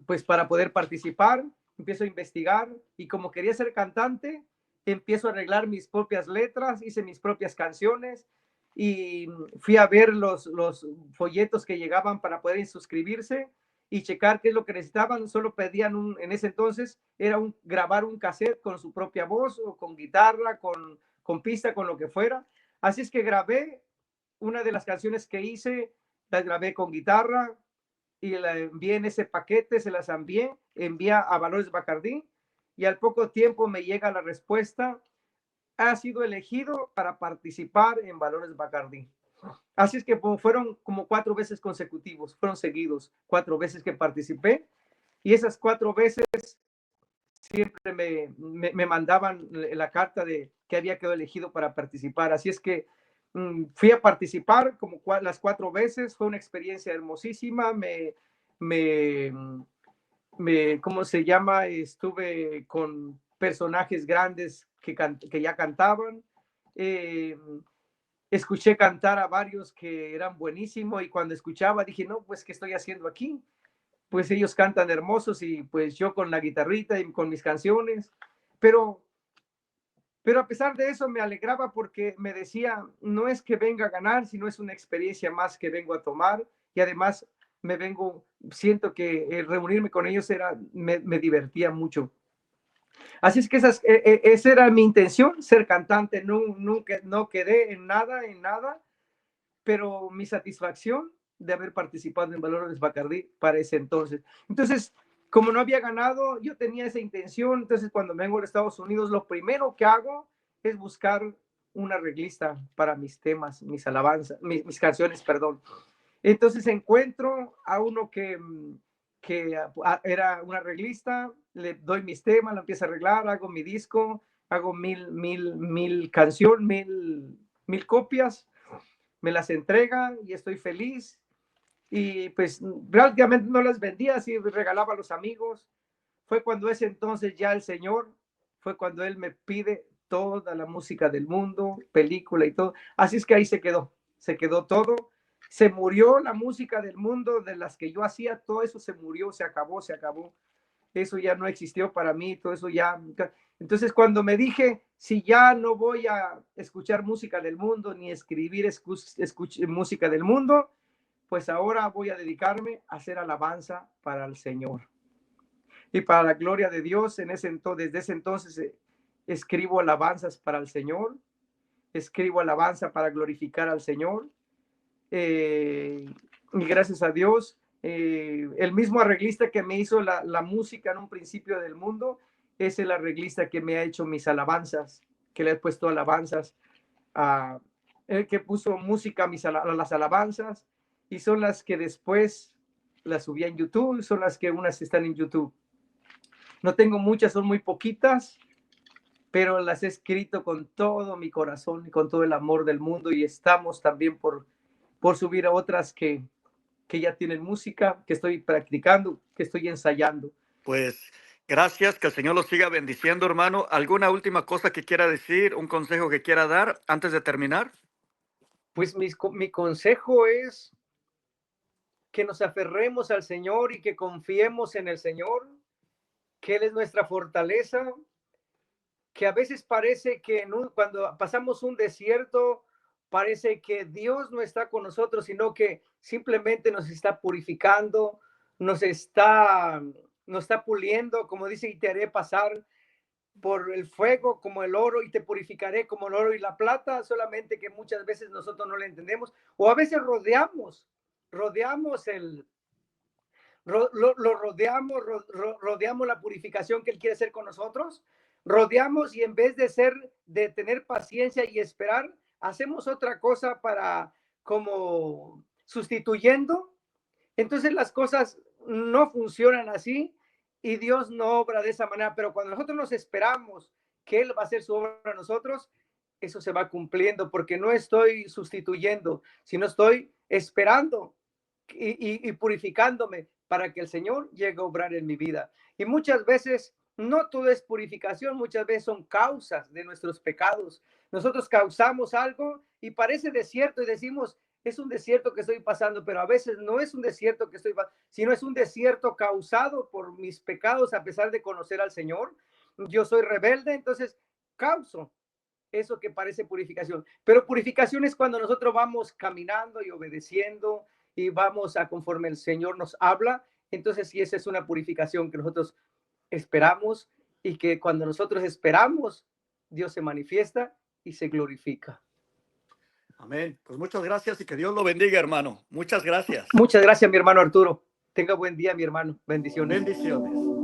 B: pues para poder participar, empiezo a investigar y como quería ser cantante, empiezo a arreglar mis propias letras, hice mis propias canciones y fui a ver los folletos que llegaban para poder suscribirse y checar qué es lo que necesitaban. Solo pedían en ese entonces, era grabar un cassette con su propia voz o con guitarra, con pista, con lo que fuera. Así es que grabé una de las canciones que hice, la grabé con guitarra, y la envié en ese paquete, se las envié a Valores Bacardí y al poco tiempo me llega la respuesta, ha sido elegido para participar en Valores Bacardí. Así es que fueron como 4 veces consecutivos, fueron seguidos 4 veces que participé y esas 4 veces siempre me mandaban la carta de que había quedado elegido para participar. Así es que fui a participar como las 4 veces, fue una experiencia hermosísima, me, ¿cómo se llama? Estuve con personajes grandes que ya cantaban, escuché cantar a varios que eran buenísimos y cuando escuchaba dije, no, pues, ¿qué estoy haciendo aquí? Pues ellos cantan hermosos y pues yo con la guitarrita y con mis canciones, pero a pesar de eso me alegraba porque me decía, no es que venga a ganar, sino es una experiencia más que vengo a tomar y además siento que reunirme con ellos me divertía mucho. Así es que esa era mi intención, ser cantante. Nunca, no quedé en nada, pero mi satisfacción de haber participado en Valores Bacardí para ese entonces. Entonces, como no había ganado, yo tenía esa intención. Entonces, cuando vengo a Estados Unidos, lo primero que hago es buscar un arreglista para mis temas, mis alabanzas, mis canciones, perdón. Entonces encuentro a uno que era un arreglista, le doy mis temas, lo empiezo a arreglar, hago mi disco, hago mil canciones, mil copias, me las entregan y estoy feliz. Y pues prácticamente no las vendía, así regalaba a los amigos. Fue cuando ese entonces ya el Señor, fue cuando Él me pide toda la música del mundo, película y todo. Así es que ahí se quedó todo. Se murió la música del mundo de las que yo hacía, todo eso se murió, se acabó, se acabó. Eso ya no existió para mí, todo eso ya. Entonces, cuando me dije, si ya no voy a escuchar música del mundo ni escribir música del mundo, pues ahora voy a dedicarme a hacer alabanza para el Señor. Y para la gloria de Dios, desde ese entonces escribo alabanzas para el Señor, escribo alabanza para glorificar al Señor. Y gracias a Dios, el mismo arreglista que me hizo la música en un principio del mundo, es el arreglista que me ha hecho mis alabanzas, que le he puesto alabanzas, el que puso música a las alabanzas, y son las que después las subí en YouTube, son las que unas están en YouTube. No tengo muchas, son muy poquitas, pero las he escrito con todo mi corazón y con todo el amor del mundo, y estamos también por subir a otras que ya tienen música, que estoy practicando, que estoy ensayando.
A: Pues gracias, que el Señor los siga bendiciendo, hermano. ¿Alguna última cosa que quiera decir, un consejo que quiera dar antes de terminar?
B: Pues mi consejo es que nos aferremos al Señor y que confiemos en el Señor, que Él es nuestra fortaleza, que a veces parece que cuando pasamos un desierto, parece que Dios no está con nosotros, sino que simplemente nos está purificando, nos está puliendo, como dice, y te haré pasar por el fuego como el oro y te purificaré como el oro y la plata, solamente que muchas veces nosotros no lo entendemos, o a veces rodeamos rodeamos la purificación que Él quiere hacer con nosotros, rodeamos, y en vez de tener paciencia y esperar, hacemos otra cosa para como sustituyendo. Entonces las cosas no funcionan así y Dios no obra de esa manera, pero cuando nosotros nos esperamos que Él va a hacer su obra a nosotros, eso se va cumpliendo, porque no estoy sustituyendo, sino estoy esperando y purificándome para que el Señor llegue a obrar en mi vida. Y muchas veces no todo es purificación, muchas veces son causas de nuestros pecados. Nosotros causamos algo y parece desierto y decimos, es un desierto que estoy pasando, pero a veces no es un desierto que estoy pasando, sino es un desierto causado por mis pecados a pesar de conocer al Señor. Yo soy rebelde, entonces causo eso que parece purificación. Pero purificación es cuando nosotros vamos caminando y obedeciendo y vamos a conforme el Señor nos habla. Entonces, sí, esa es una purificación que nosotros esperamos, y que cuando nosotros esperamos, Dios se manifiesta y se glorifica.
A: Amén. Pues muchas gracias y que Dios lo bendiga, hermano. Muchas gracias.
B: Muchas gracias, mi hermano Arturo. Tenga buen día, mi hermano. Bendiciones.
A: Bendiciones.